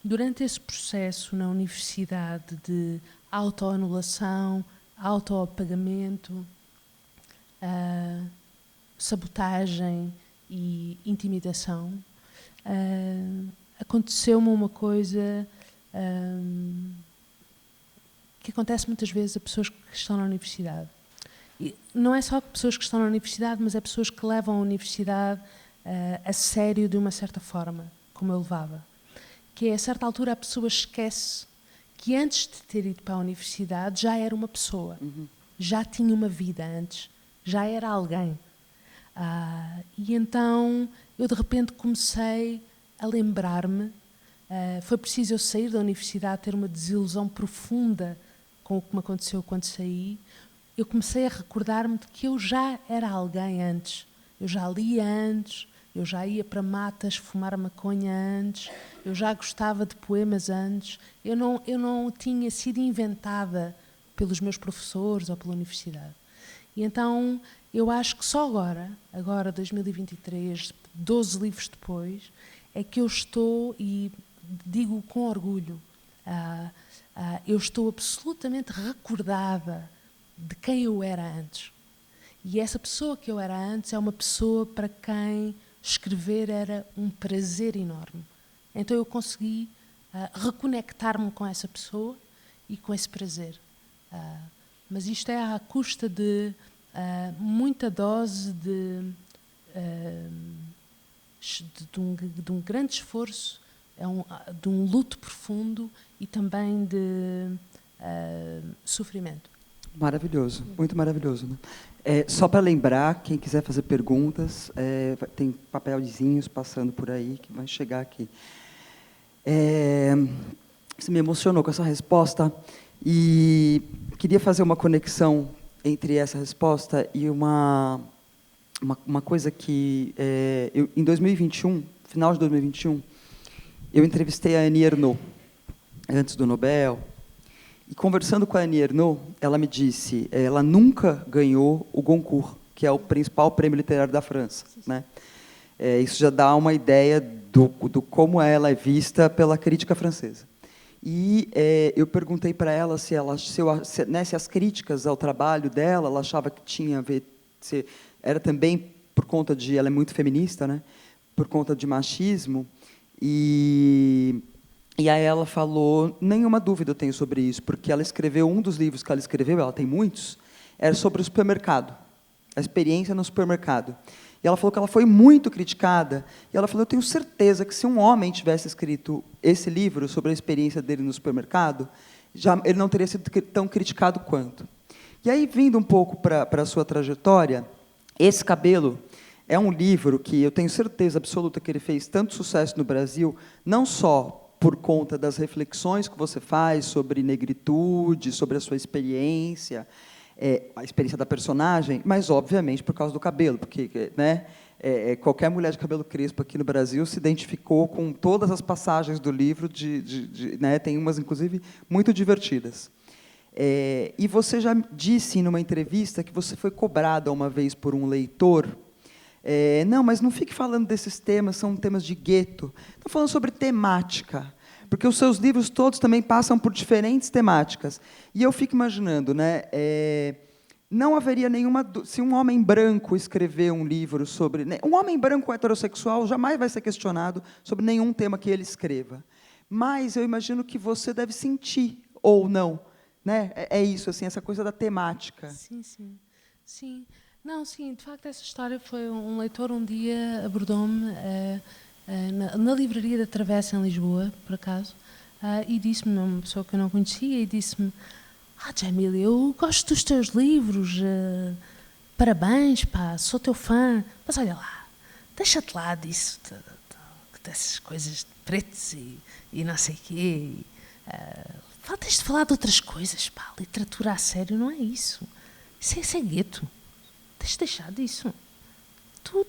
Speaker 2: durante esse processo na universidade de autoanulação, autoapagamento, sabotagem e intimidação, aconteceu-me uma coisa que acontece muitas vezes a pessoas que estão na universidade. E não é só pessoas que estão na universidade, mas é pessoas que levam a universidade a sério de uma certa forma, como eu levava. Que é, a certa altura, a pessoa esquece que antes de ter ido para a universidade já era uma pessoa, já tinha uma vida antes, já era alguém. E então eu de repente comecei a lembrar-me, foi preciso eu sair da universidade, ter uma desilusão profunda com o que me aconteceu quando saí. Eu comecei a recordar-me de que eu já era alguém antes, eu já lia antes, eu já ia para matas fumar maconha antes, eu já gostava de poemas antes, eu não tinha sido inventada pelos meus professores ou pela universidade. E então eu acho que só agora 2023, 12 livros depois, é que eu estou, e digo com orgulho, eu estou absolutamente recordada de quem eu era antes. E essa pessoa que eu era antes é uma pessoa para quem escrever era um prazer enorme. Então eu consegui reconectar-me com essa pessoa e com esse prazer. Mas isto é à custa de muita dose de um grande esforço, de um luto profundo e também de sofrimento.
Speaker 1: Maravilhoso, muito maravilhoso. Né? Só para lembrar, quem quiser fazer perguntas, tem papelzinhos passando por aí que vai chegar aqui. Você me emocionou com essa resposta e queria fazer uma conexão entre essa resposta e uma coisa que, em 2021, final de 2021, eu entrevistei a Annie Ernaux, antes do Nobel, e conversando com a Annie Ernaux, ela me disse, ela nunca ganhou o Goncourt, que é o principal prêmio literário da França. Né? Isso já dá uma ideia do como ela é vista pela crítica francesa. E eu perguntei para ela se as críticas ao trabalho dela, ela achava que tinha a ver, era também por conta de, ela é muito feminista, né? Por conta de machismo, e aí ela falou, nenhuma dúvida eu tenho sobre isso, porque ela escreveu, um dos livros que ela escreveu, ela tem muitos, era sobre o supermercado, a experiência no supermercado. E ela falou que ela foi muito criticada, e ela falou, eu tenho certeza que se um homem tivesse escrito esse livro sobre a experiência dele no supermercado, ele não teria sido tão criticado quanto. E aí, vindo um pouco para a sua trajetória, Esse Cabelo é um livro que eu tenho certeza absoluta que ele fez tanto sucesso no Brasil, não só por conta das reflexões que você faz sobre negritude, sobre a sua experiência, a experiência da personagem, mas, obviamente, por causa do cabelo, porque né, qualquer mulher de cabelo crespo aqui no Brasil se identificou com todas as passagens do livro, né, tem umas, inclusive, muito divertidas. E você já disse, numa entrevista, que você foi cobrada uma vez por um leitor, não, mas não fique falando desses temas, são temas de gueto. Estou falando sobre temática, porque os seus livros todos também passam por diferentes temáticas. E eu fico imaginando, né, não haveria nenhuma... Se um homem branco escrever um livro sobre... Um homem branco heterossexual jamais vai ser questionado sobre nenhum tema que ele escreva. Mas eu imagino que você deve sentir, ou não. Né? É isso, assim, essa coisa da temática.
Speaker 2: Sim, sim. Sim. Não, sim, de facto, essa história foi um leitor um dia abordou-me na livraria da Travessa, em Lisboa, por acaso, e disse-me, uma pessoa que eu não conhecia, e disse-me, Djamila, eu gosto dos teus livros, parabéns, pá, sou teu fã, mas olha lá, deixa-te lá disso, dessas coisas de pretos e não sei o quê, tens de falar de outras coisas, pá, literatura a sério não é isso, isso é gueto. Tens de deixar disso. tu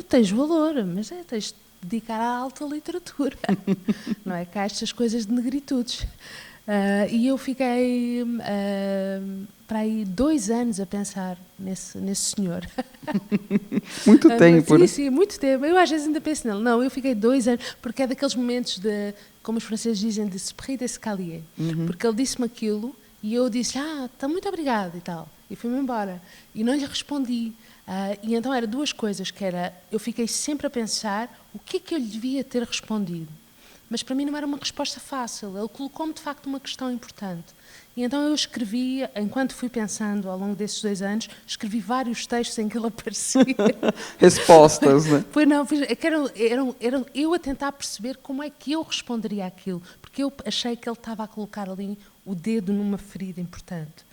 Speaker 2: tens valor, mas tens de dedicar à alta literatura, não é? Cá estas coisas de negritudes. E eu fiquei para aí 2 anos a pensar nesse senhor.
Speaker 1: Muito tempo, né?
Speaker 2: Sim, muito tempo. Eu às vezes ainda penso nele. Não, eu fiquei 2 anos, porque é daqueles momentos de, como os franceses dizem, de esprit d'escalier. Porque ele disse-me aquilo e eu disse, tá, muito obrigado e tal. E fui-me embora. E não lhe respondi. E então eram 2 coisas, que era, eu fiquei sempre a pensar o que é que eu lhe devia ter respondido. Mas para mim não era uma resposta fácil. Ele colocou-me, de facto, uma questão importante. E então eu escrevi, enquanto fui pensando ao longo desses 2 anos, escrevi vários textos em que ele aparecia.
Speaker 1: Respostas, né?
Speaker 2: Eram eu a tentar perceber como é que eu responderia àquilo. Porque eu achei que ele estava a colocar ali o dedo numa ferida importante.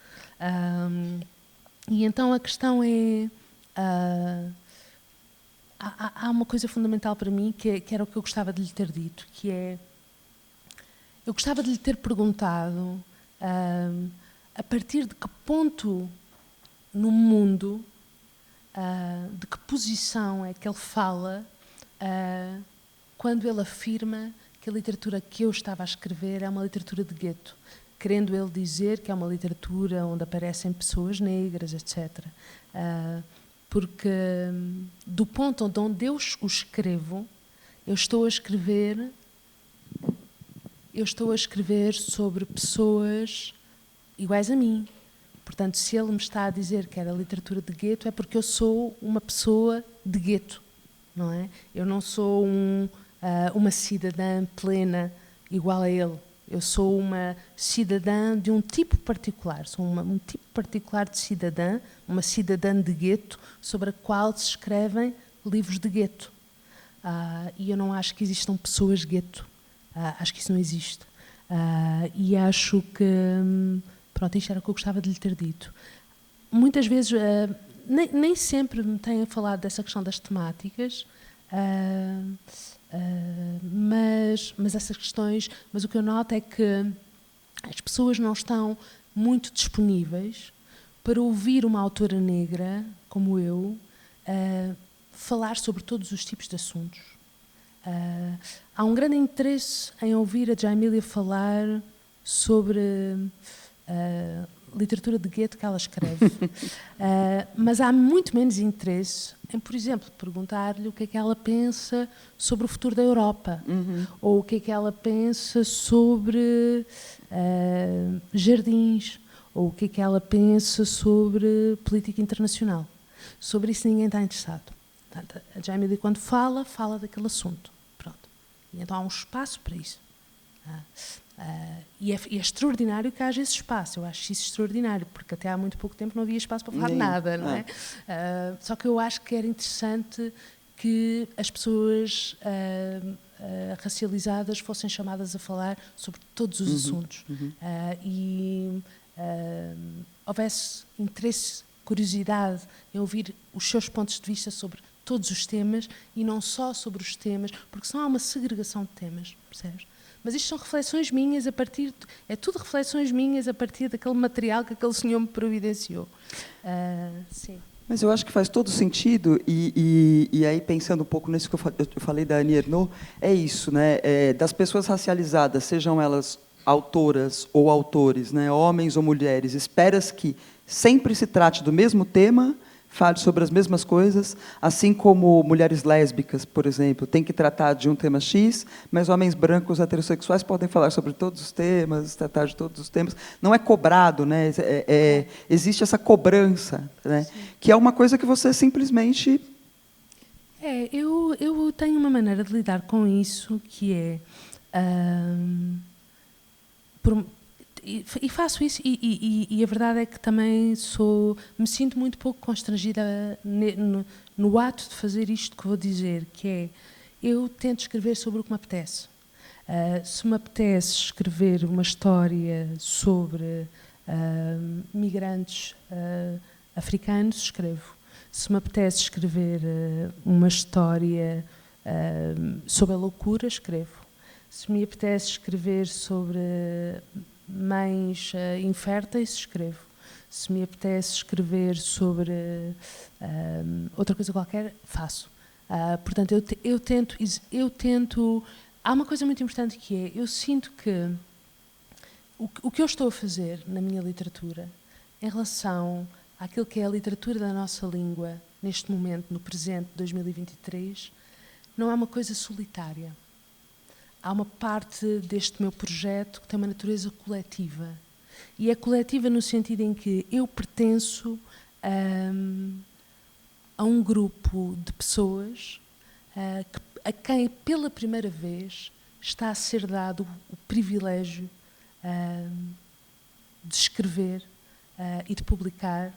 Speaker 2: E então a questão é... Há uma coisa fundamental para mim que era o que eu gostava de lhe ter dito, que é, eu gostava de lhe ter perguntado a partir de que ponto no mundo, de que posição é que ele fala quando ele afirma que a literatura que eu estava a escrever é uma literatura de gueto, querendo ele dizer que é uma literatura onde aparecem pessoas negras, etc. Porque do ponto onde eu o escrevo, eu estou a escrever sobre pessoas iguais a mim. Portanto, se ele me está a dizer que era literatura de gueto, é porque eu sou uma pessoa de gueto, não é? Eu não sou uma cidadã plena igual a ele. Eu sou uma cidadã de um tipo particular, sou um tipo particular de cidadã, uma cidadã de gueto, sobre a qual se escrevem livros de gueto. E eu não acho que existam pessoas gueto, acho que isso não existe. E acho que, pronto, isto era o que eu gostava de lhe ter dito. Muitas vezes, nem sempre me têm falado dessa questão das temáticas, mas essas questões, mas o que eu noto é que as pessoas não estão muito disponíveis para ouvir uma autora negra, como eu, falar sobre todos os tipos de assuntos. Há um grande interesse em ouvir a Djamília falar sobre literatura de gueto que ela escreve, mas há muito menos interesse em, por exemplo, perguntar-lhe o que é que ela pensa sobre o futuro da Europa, ou o que é que ela pensa sobre jardins, ou o que é que ela pensa sobre política internacional. Sobre isso ninguém está interessado. Portanto, a Djamília, quando fala daquele assunto. Pronto. E então há um espaço para isso. E é extraordinário que haja esse espaço. Eu acho isso extraordinário, porque até há muito pouco tempo não havia espaço para falar de nada, não é? Só que eu acho que era interessante que as pessoas racializadas fossem chamadas a falar sobre todos os assuntos. E houvesse interesse, curiosidade em ouvir os seus pontos de vista sobre todos os temas e não só sobre os temas, porque senão há uma segregação de temas, percebes? Mas isto são reflexões minhas é tudo reflexões minhas a partir daquele material que aquele senhor me providenciou. Sim.
Speaker 1: Mas eu acho que faz todo sentido, e aí pensando um pouco nisso que eu falei da Annie Ernaux, é isso, né? Das pessoas racializadas, sejam elas autoras ou autores, né? Homens ou mulheres, espera-se que sempre se trate do mesmo tema, fale sobre as mesmas coisas, assim como mulheres lésbicas, por exemplo, têm que tratar de um tema X, mas homens brancos heterossexuais podem falar sobre todos os temas, tratar de todos os temas. Não é cobrado, né? Existe essa cobrança, né? Que é uma coisa que você simplesmente...
Speaker 2: Eu tenho uma maneira de lidar com isso, que é... E faço isso, e a verdade é que também me sinto muito pouco constrangida no ato de fazer isto que vou dizer, que é, eu tento escrever sobre o que me apetece. Se me apetece escrever uma história sobre migrantes africanos, escrevo. Se me apetece escrever uma história sobre a loucura, escrevo. Se me apetece escrever sobre mães inférteis, escrevo. Se me apetece escrever sobre outra coisa qualquer, faço. Portanto, eu tento... Há uma coisa muito importante que é, eu sinto que o que eu estou a fazer na minha literatura, em relação àquilo que é a literatura da nossa língua, neste momento, no presente, 2023, não é uma coisa solitária. Há uma parte deste meu projeto que tem uma natureza coletiva. E é coletiva no sentido em que eu pertenço a um grupo de pessoas a quem, pela primeira vez, está a ser dado o privilégio de escrever e de publicar,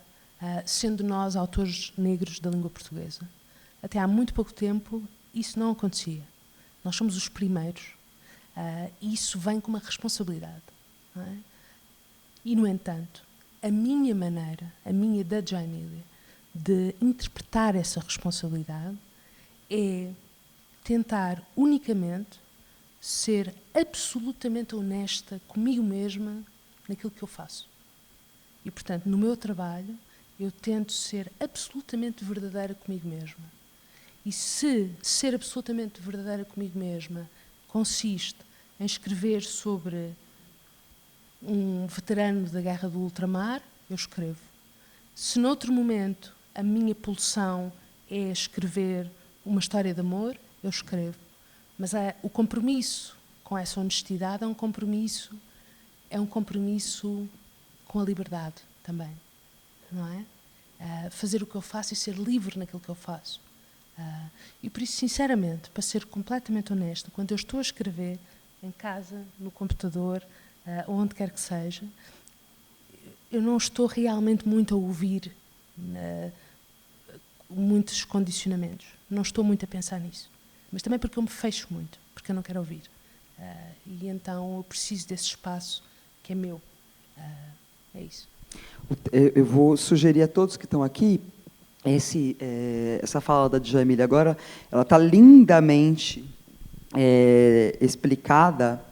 Speaker 2: sendo nós autores negros da língua portuguesa. Até há muito pouco tempo, isso não acontecia. Nós somos os primeiros. E isso vem com uma responsabilidade. Não é? E, no entanto, a minha maneira, a minha da Jaimília, de interpretar essa responsabilidade é tentar unicamente ser absolutamente honesta comigo mesma naquilo que eu faço. E, portanto, no meu trabalho, eu tento ser absolutamente verdadeira comigo mesma. E se ser absolutamente verdadeira comigo mesma consiste em escrever sobre um veterano da Guerra do Ultramar, eu escrevo. Se noutro momento a minha pulsão é escrever uma história de amor, eu escrevo. Mas o compromisso com essa honestidade é um compromisso com a liberdade também, não é? Fazer o que eu faço e ser livre naquilo que eu faço. E por isso, sinceramente, para ser completamente honesta, quando eu estou a escrever em casa, no computador, onde quer que seja, eu não estou realmente muito a ouvir muitos condicionamentos. Não estou muito a pensar nisso. Mas também porque eu me fecho muito, porque eu não quero ouvir. E então eu preciso desse espaço que é meu. É isso.
Speaker 1: Eu vou sugerir a todos que estão aqui, essa fala da Djamília agora, ela está lindamente explicada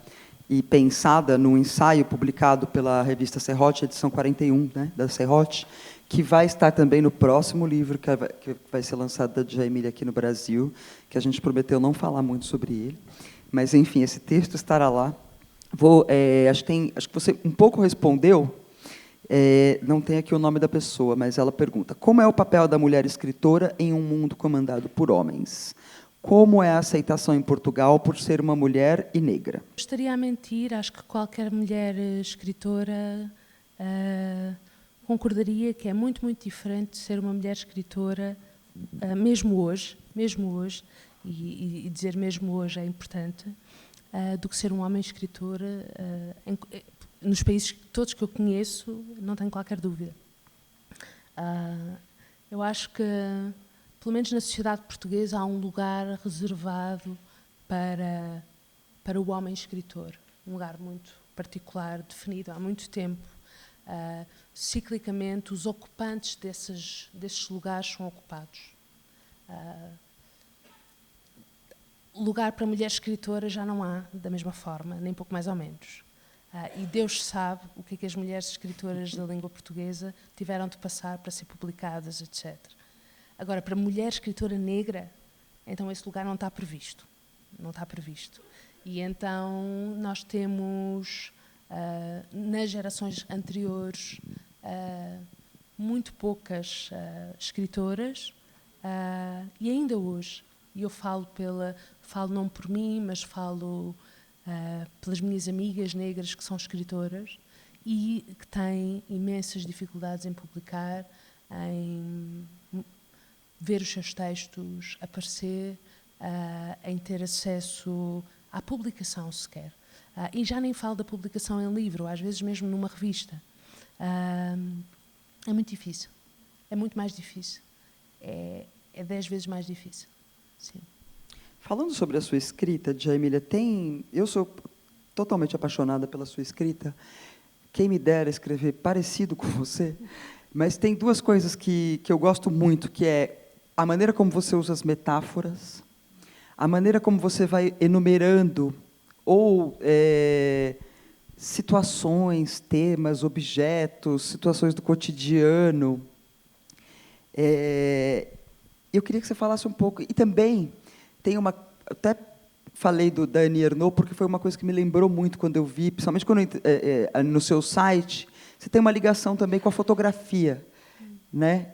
Speaker 1: e pensada num ensaio publicado pela revista Serrote, edição 41, né, da Serrote, que vai estar também no próximo livro que vai ser lançado da Djamília aqui no Brasil, que a gente prometeu não falar muito sobre ele. Mas, enfim, esse texto estará lá. Acho que você um pouco respondeu, não tem aqui o nome da pessoa, mas ela pergunta: como é o papel da mulher escritora em um mundo comandado por homens? Como é a aceitação em Portugal por ser uma mulher e negra?
Speaker 2: Estaria a mentir, acho que qualquer mulher escritora concordaria que é muito, muito diferente de ser uma mulher escritora, mesmo hoje, e dizer mesmo hoje é importante, do que ser um homem escritor. Nos países todos que eu conheço, não tenho qualquer dúvida. Eu acho que, pelo menos na sociedade portuguesa, há um lugar reservado para o homem escritor. Um lugar muito particular, definido há muito tempo. Ciclicamente, os ocupantes desses lugares são ocupados. Lugar para mulher escritora já não há, da mesma forma, nem pouco mais ou menos. E Deus sabe o que é que as mulheres escritoras da língua portuguesa tiveram de passar para ser publicadas, etc. Agora, para mulher escritora negra, então esse lugar não está previsto. Não está previsto. E então nós temos, nas gerações anteriores, muito poucas escritoras, e ainda hoje, e eu falo não por mim, mas falo pelas minhas amigas negras que são escritoras e que têm imensas dificuldades em publicar, em ver os seus textos aparecer, em ter acesso à publicação sequer. E já nem falo da publicação em livro, às vezes mesmo numa revista. É muito difícil. É muito mais difícil. É 10 vezes mais difícil. Sim.
Speaker 1: Falando sobre a sua escrita, Djamília, eu sou totalmente apaixonada pela sua escrita. Quem me dera escrever parecido com você, mas tem duas coisas que eu gosto muito, que é a maneira como você usa as metáforas, a maneira como você vai enumerando ou situações, temas, objetos, situações do cotidiano. Eu queria que você falasse um pouco. E também tem uma... Até falei do Dani Ernaux, porque foi uma coisa que me lembrou muito quando eu vi, principalmente quando no seu site, você tem uma ligação também com a fotografia, né?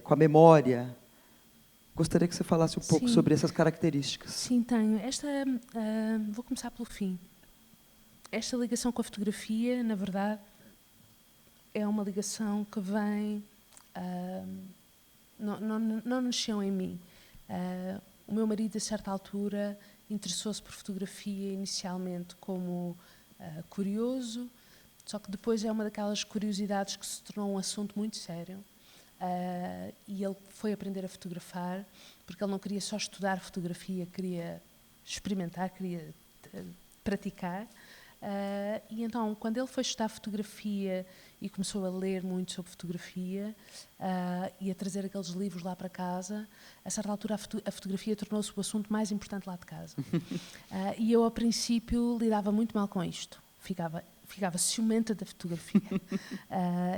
Speaker 1: Com a memória. Gostaria que você falasse um pouco sobre essas características.
Speaker 2: Sim, tenho. Vou começar pelo fim. Esta ligação com a fotografia, na verdade, é uma ligação que vem... não nasceu em mim. O meu marido, a certa altura, interessou-se por fotografia inicialmente como curioso, só que depois é uma daquelas curiosidades que se tornou um assunto muito sério. E ele foi aprender a fotografar, porque ele não queria só estudar fotografia, queria experimentar, queria praticar. E então, quando ele foi estudar fotografia e começou a ler muito sobre fotografia e a trazer aqueles livros lá para casa, a certa altura a fotografia tornou-se o assunto mais importante lá de casa. E eu, ao princípio, lidava muito mal com isto. Ficava ciumenta da fotografia.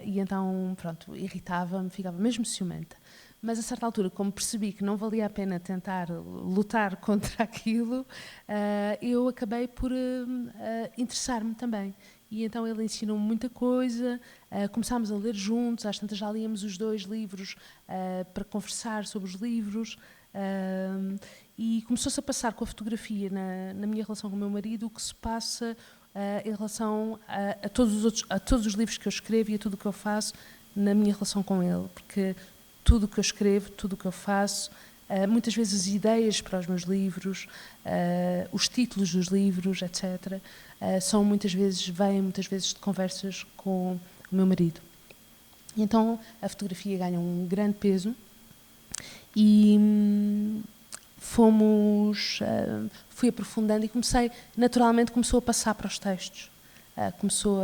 Speaker 2: E então, pronto, irritava-me, ficava mesmo ciumenta. Mas, a certa altura, como percebi que não valia a pena tentar lutar contra aquilo, eu acabei por interessar-me também. E então ele ensinou-me muita coisa, começámos a ler juntos, às tantas já líamos os 2 livros para conversar sobre os livros, e começou-se a passar com a fotografia na minha relação com o meu marido o que se passa em relação a todos os livros que eu escrevo e a tudo o que eu faço na minha relação com ele, porque tudo o que eu escrevo, tudo o que eu faço, muitas vezes as ideias para os meus livros, os títulos dos livros, etc., vêm muitas vezes de conversas com o meu marido. E então a fotografia ganha um grande peso e fui aprofundando e naturalmente começou a passar para os textos, começou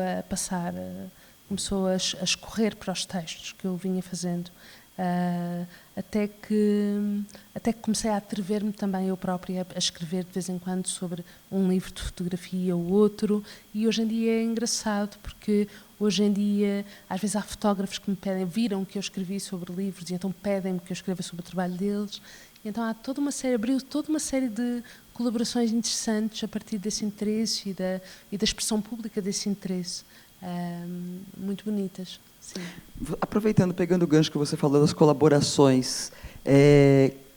Speaker 2: a escorrer para os textos que eu vinha fazendo. Até que comecei a atrever-me também eu própria a escrever de vez em quando sobre um livro de fotografia ou outro, e hoje em dia é engraçado porque hoje em dia às vezes há fotógrafos que me pedem, viram que eu escrevi sobre livros e então pedem-me que eu escreva sobre o trabalho deles, e então abriu toda uma série de colaborações interessantes a partir desse interesse e da expressão pública desse interesse, muito bonitas. Sim.
Speaker 1: Aproveitando, pegando o gancho que você falou das colaborações,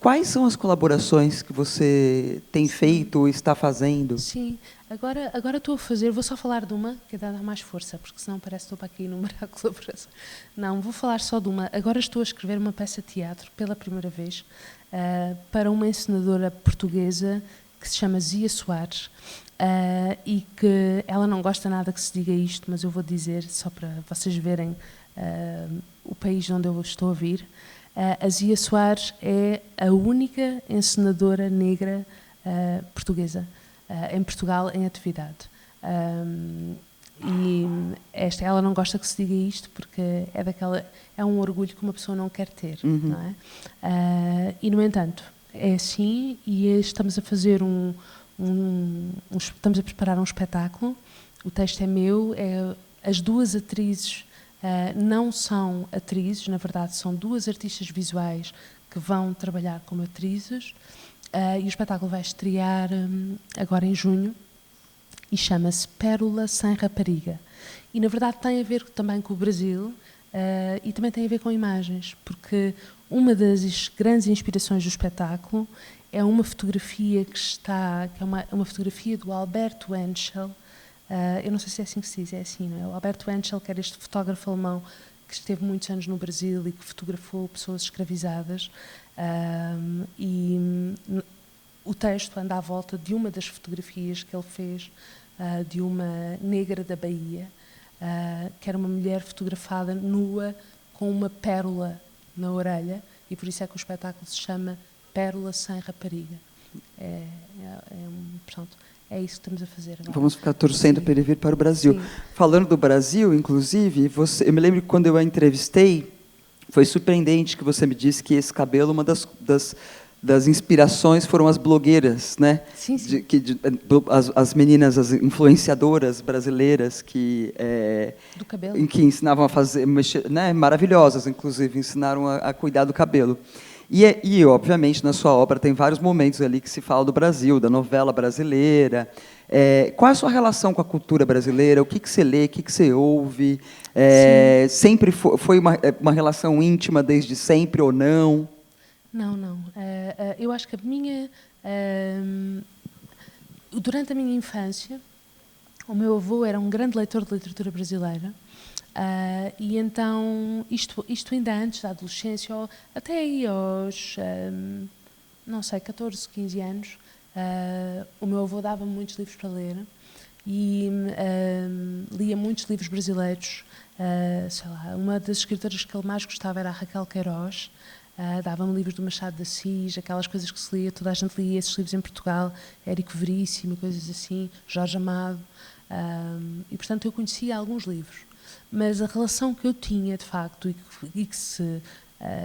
Speaker 1: quais são as colaborações que você tem feito ou está fazendo?
Speaker 2: Sim, agora estou a fazer, vou só falar de uma, que é dar mais força, porque senão parece que estou para aqui enumerar colaborações. Não, vou falar só de uma. Agora estou a escrever uma peça de teatro, pela primeira vez, para uma encenadora portuguesa que se chama Zia Soares, e que ela não gosta nada que se diga isto, mas eu vou dizer só para vocês verem o país onde eu estou a vir. A Zia Soares é a única encenadora negra portuguesa em Portugal em atividade. E ela não gosta que se diga isto porque é um orgulho que uma pessoa não quer ter, não é? E no entanto é assim, e estamos a fazer estamos a preparar um espetáculo. O texto é meu, as 2 atrizes não são atrizes, na verdade são 2 artistas visuais que vão trabalhar como atrizes, e o espetáculo vai estrear agora em junho e chama-se Pérola Sem Rapariga. E na verdade tem a ver também com o Brasil e também tem a ver com imagens, porque uma das grandes inspirações do espetáculo é uma fotografia que é uma fotografia do Alberto Henschel. Eu não sei se é assim que se diz, é assim, não é? O Alberto Henschel, que era este fotógrafo alemão que esteve muitos anos no Brasil e que fotografou pessoas escravizadas, e o texto anda à volta de uma das fotografias que ele fez de uma negra da Bahia, que era uma mulher fotografada nua com uma pérola na orelha, e por isso é que o espetáculo se chama Pérola Sem Rapariga. Pronto, é isso que estamos a fazer agora.
Speaker 1: Vamos ficar torcendo para ele vir para o Brasil. Sim. Falando do Brasil, inclusive, eu me lembro que quando eu a entrevistei, foi surpreendente que você me disse que esse cabelo é uma das das inspirações foram as blogueiras, né?
Speaker 2: Sim, sim.
Speaker 1: As meninas, as influenciadoras brasileiras
Speaker 2: Do cabelo.
Speaker 1: em que ensinavam a fazer, mexer, né? Maravilhosas, inclusive, ensinaram a cuidar do cabelo. E, obviamente, na sua obra tem vários momentos ali que se fala do Brasil, da novela brasileira. Qual é a sua relação com a cultura brasileira? O que você lê? O que você ouve? Sempre foi uma relação íntima desde sempre ou não?
Speaker 2: Não, não. Eu acho que a minha... durante a minha infância, o meu avô era um grande leitor de literatura brasileira. E então, isto ainda antes da adolescência, ou até aí aos, não sei, 14, 15 anos, o meu avô dava-me muitos livros para ler e lia muitos livros brasileiros. Sei lá, uma das escritoras que ele mais gostava era a Raquel Queiroz. Dava-me livros do Machado de Assis, aquelas coisas que se lia, toda a gente lia esses livros em Portugal, Érico Veríssimo, coisas assim, Jorge Amado. E, portanto, eu conhecia alguns livros. Mas a relação que eu tinha, de facto, e que se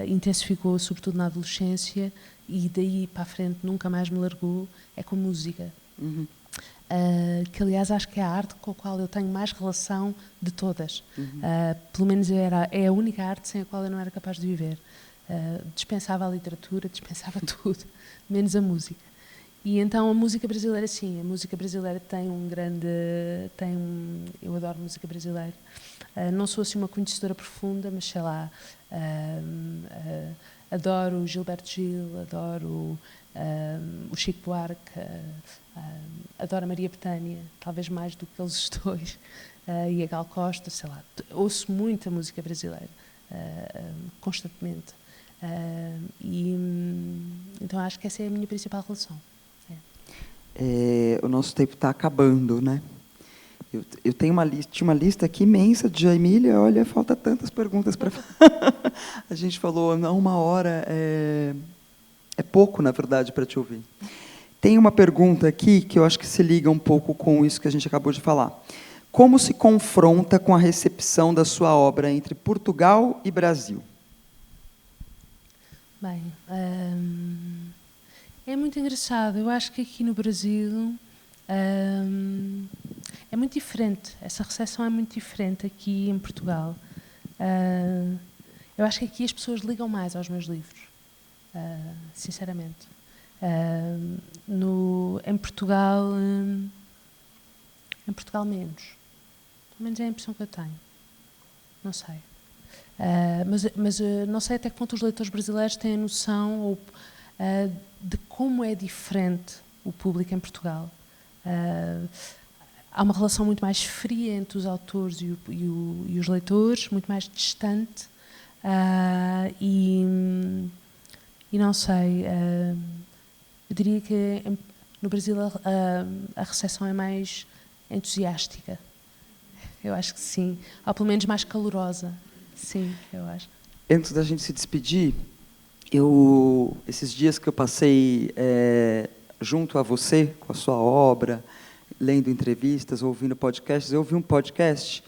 Speaker 2: intensificou, sobretudo na adolescência, e daí para a frente nunca mais me largou, é com música.
Speaker 1: Uhum.
Speaker 2: Que, aliás, acho que é a arte com a qual eu tenho mais relação de todas.
Speaker 1: Uhum.
Speaker 2: Pelo menos é a única arte sem a qual eu não era capaz de viver. Dispensava a literatura, dispensava tudo, menos a música. E então a música brasileira, sim, a música brasileira tem um grande... eu adoro música brasileira. Não sou assim uma conhecedora profunda, mas sei lá, adoro Gilberto Gil, adoro o Chico Buarque, adoro a Maria Bethânia, talvez mais do que eles dois, e a Gal Costa, sei lá. Ouço muita música brasileira, constantemente. Então acho que essa é a minha principal relação.
Speaker 1: O nosso tempo está acabando, né? Eu tenho tinha uma lista aqui imensa de Jaimília. Olha, falta tantas perguntas para a gente falou, não, 1 hora é pouco, na verdade, para te ouvir. Tem uma pergunta aqui que eu acho que se liga um pouco com isso que a gente acabou de falar. Como se confronta com a recepção da sua obra entre Portugal e Brasil?
Speaker 2: Bem, é muito engraçado. Eu acho que aqui no Brasil é muito diferente. Essa recepção é muito diferente aqui em Portugal. Eu acho que aqui as pessoas ligam mais aos meus livros, sinceramente. Em Portugal menos. Pelo menos é a impressão que eu tenho. Não sei. Mas não sei até que ponto os leitores brasileiros têm a noção de como é diferente o público em Portugal. Há uma relação muito mais fria entre os autores e os leitores, muito mais distante, e não sei, eu diria que no Brasil a recepção é mais entusiástica. Eu acho que sim, ou pelo menos mais calorosa. Sim, eu acho.
Speaker 1: Antes da gente se despedir, esses dias que eu passei junto a você, com a sua obra, lendo entrevistas, ouvindo podcasts, eu ouvi um podcast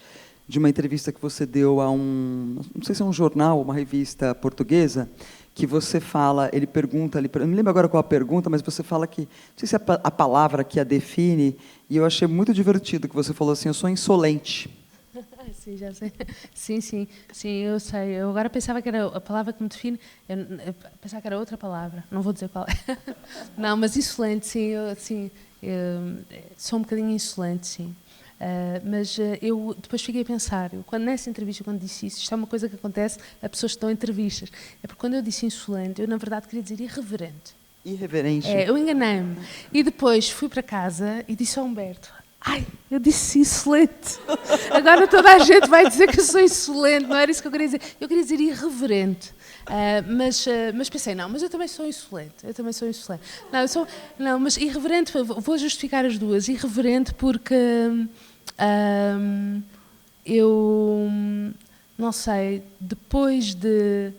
Speaker 1: de uma entrevista que você deu a não sei se é um jornal, uma revista portuguesa, que você fala, ele pergunta ali, eu não lembro agora qual a pergunta, mas você fala que, não sei se é a palavra que a define, e eu achei muito divertido que você falou assim, eu sou insolente.
Speaker 2: Sim, já sei. Sim, eu sei. Eu agora pensava que era a palavra que me define, eu pensava que era outra palavra, não vou dizer qual é. Não, mas insolente, sim, eu sou um bocadinho insolente, sim. Mas eu depois fiquei a pensar, nessa entrevista, quando disse isso, isto é uma coisa que acontece a pessoas que estão em entrevistas, é porque quando eu disse insolente, eu na verdade queria dizer irreverente.
Speaker 1: Irreverente.
Speaker 2: Eu enganei-me. E depois fui para casa e disse ao Humberto, ai, eu disse insolente. Agora toda a gente vai dizer que eu sou insolente, não era isso que eu queria dizer. Eu queria dizer irreverente. Mas pensei, não, mas eu também sou insolente. Não, mas irreverente, vou justificar as duas. Irreverente porque eu, não sei, depois da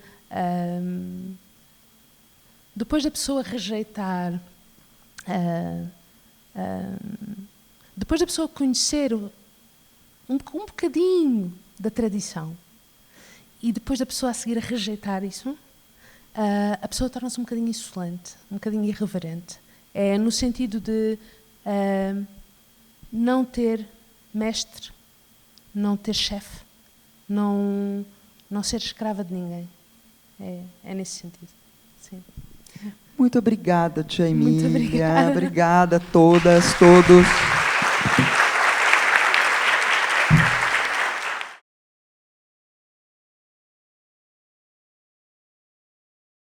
Speaker 2: pessoa rejeitar, depois da pessoa conhecer um bocadinho da tradição e depois da pessoa a seguir a rejeitar isso, a pessoa torna-se um bocadinho insolente, um bocadinho irreverente. É no sentido de não ter mestre, não ter chefe, não ser escrava de ninguém. É nesse sentido. Sim.
Speaker 1: Muito obrigada, tia Emília.
Speaker 2: Muito obrigada.
Speaker 1: Obrigada a todas, todos.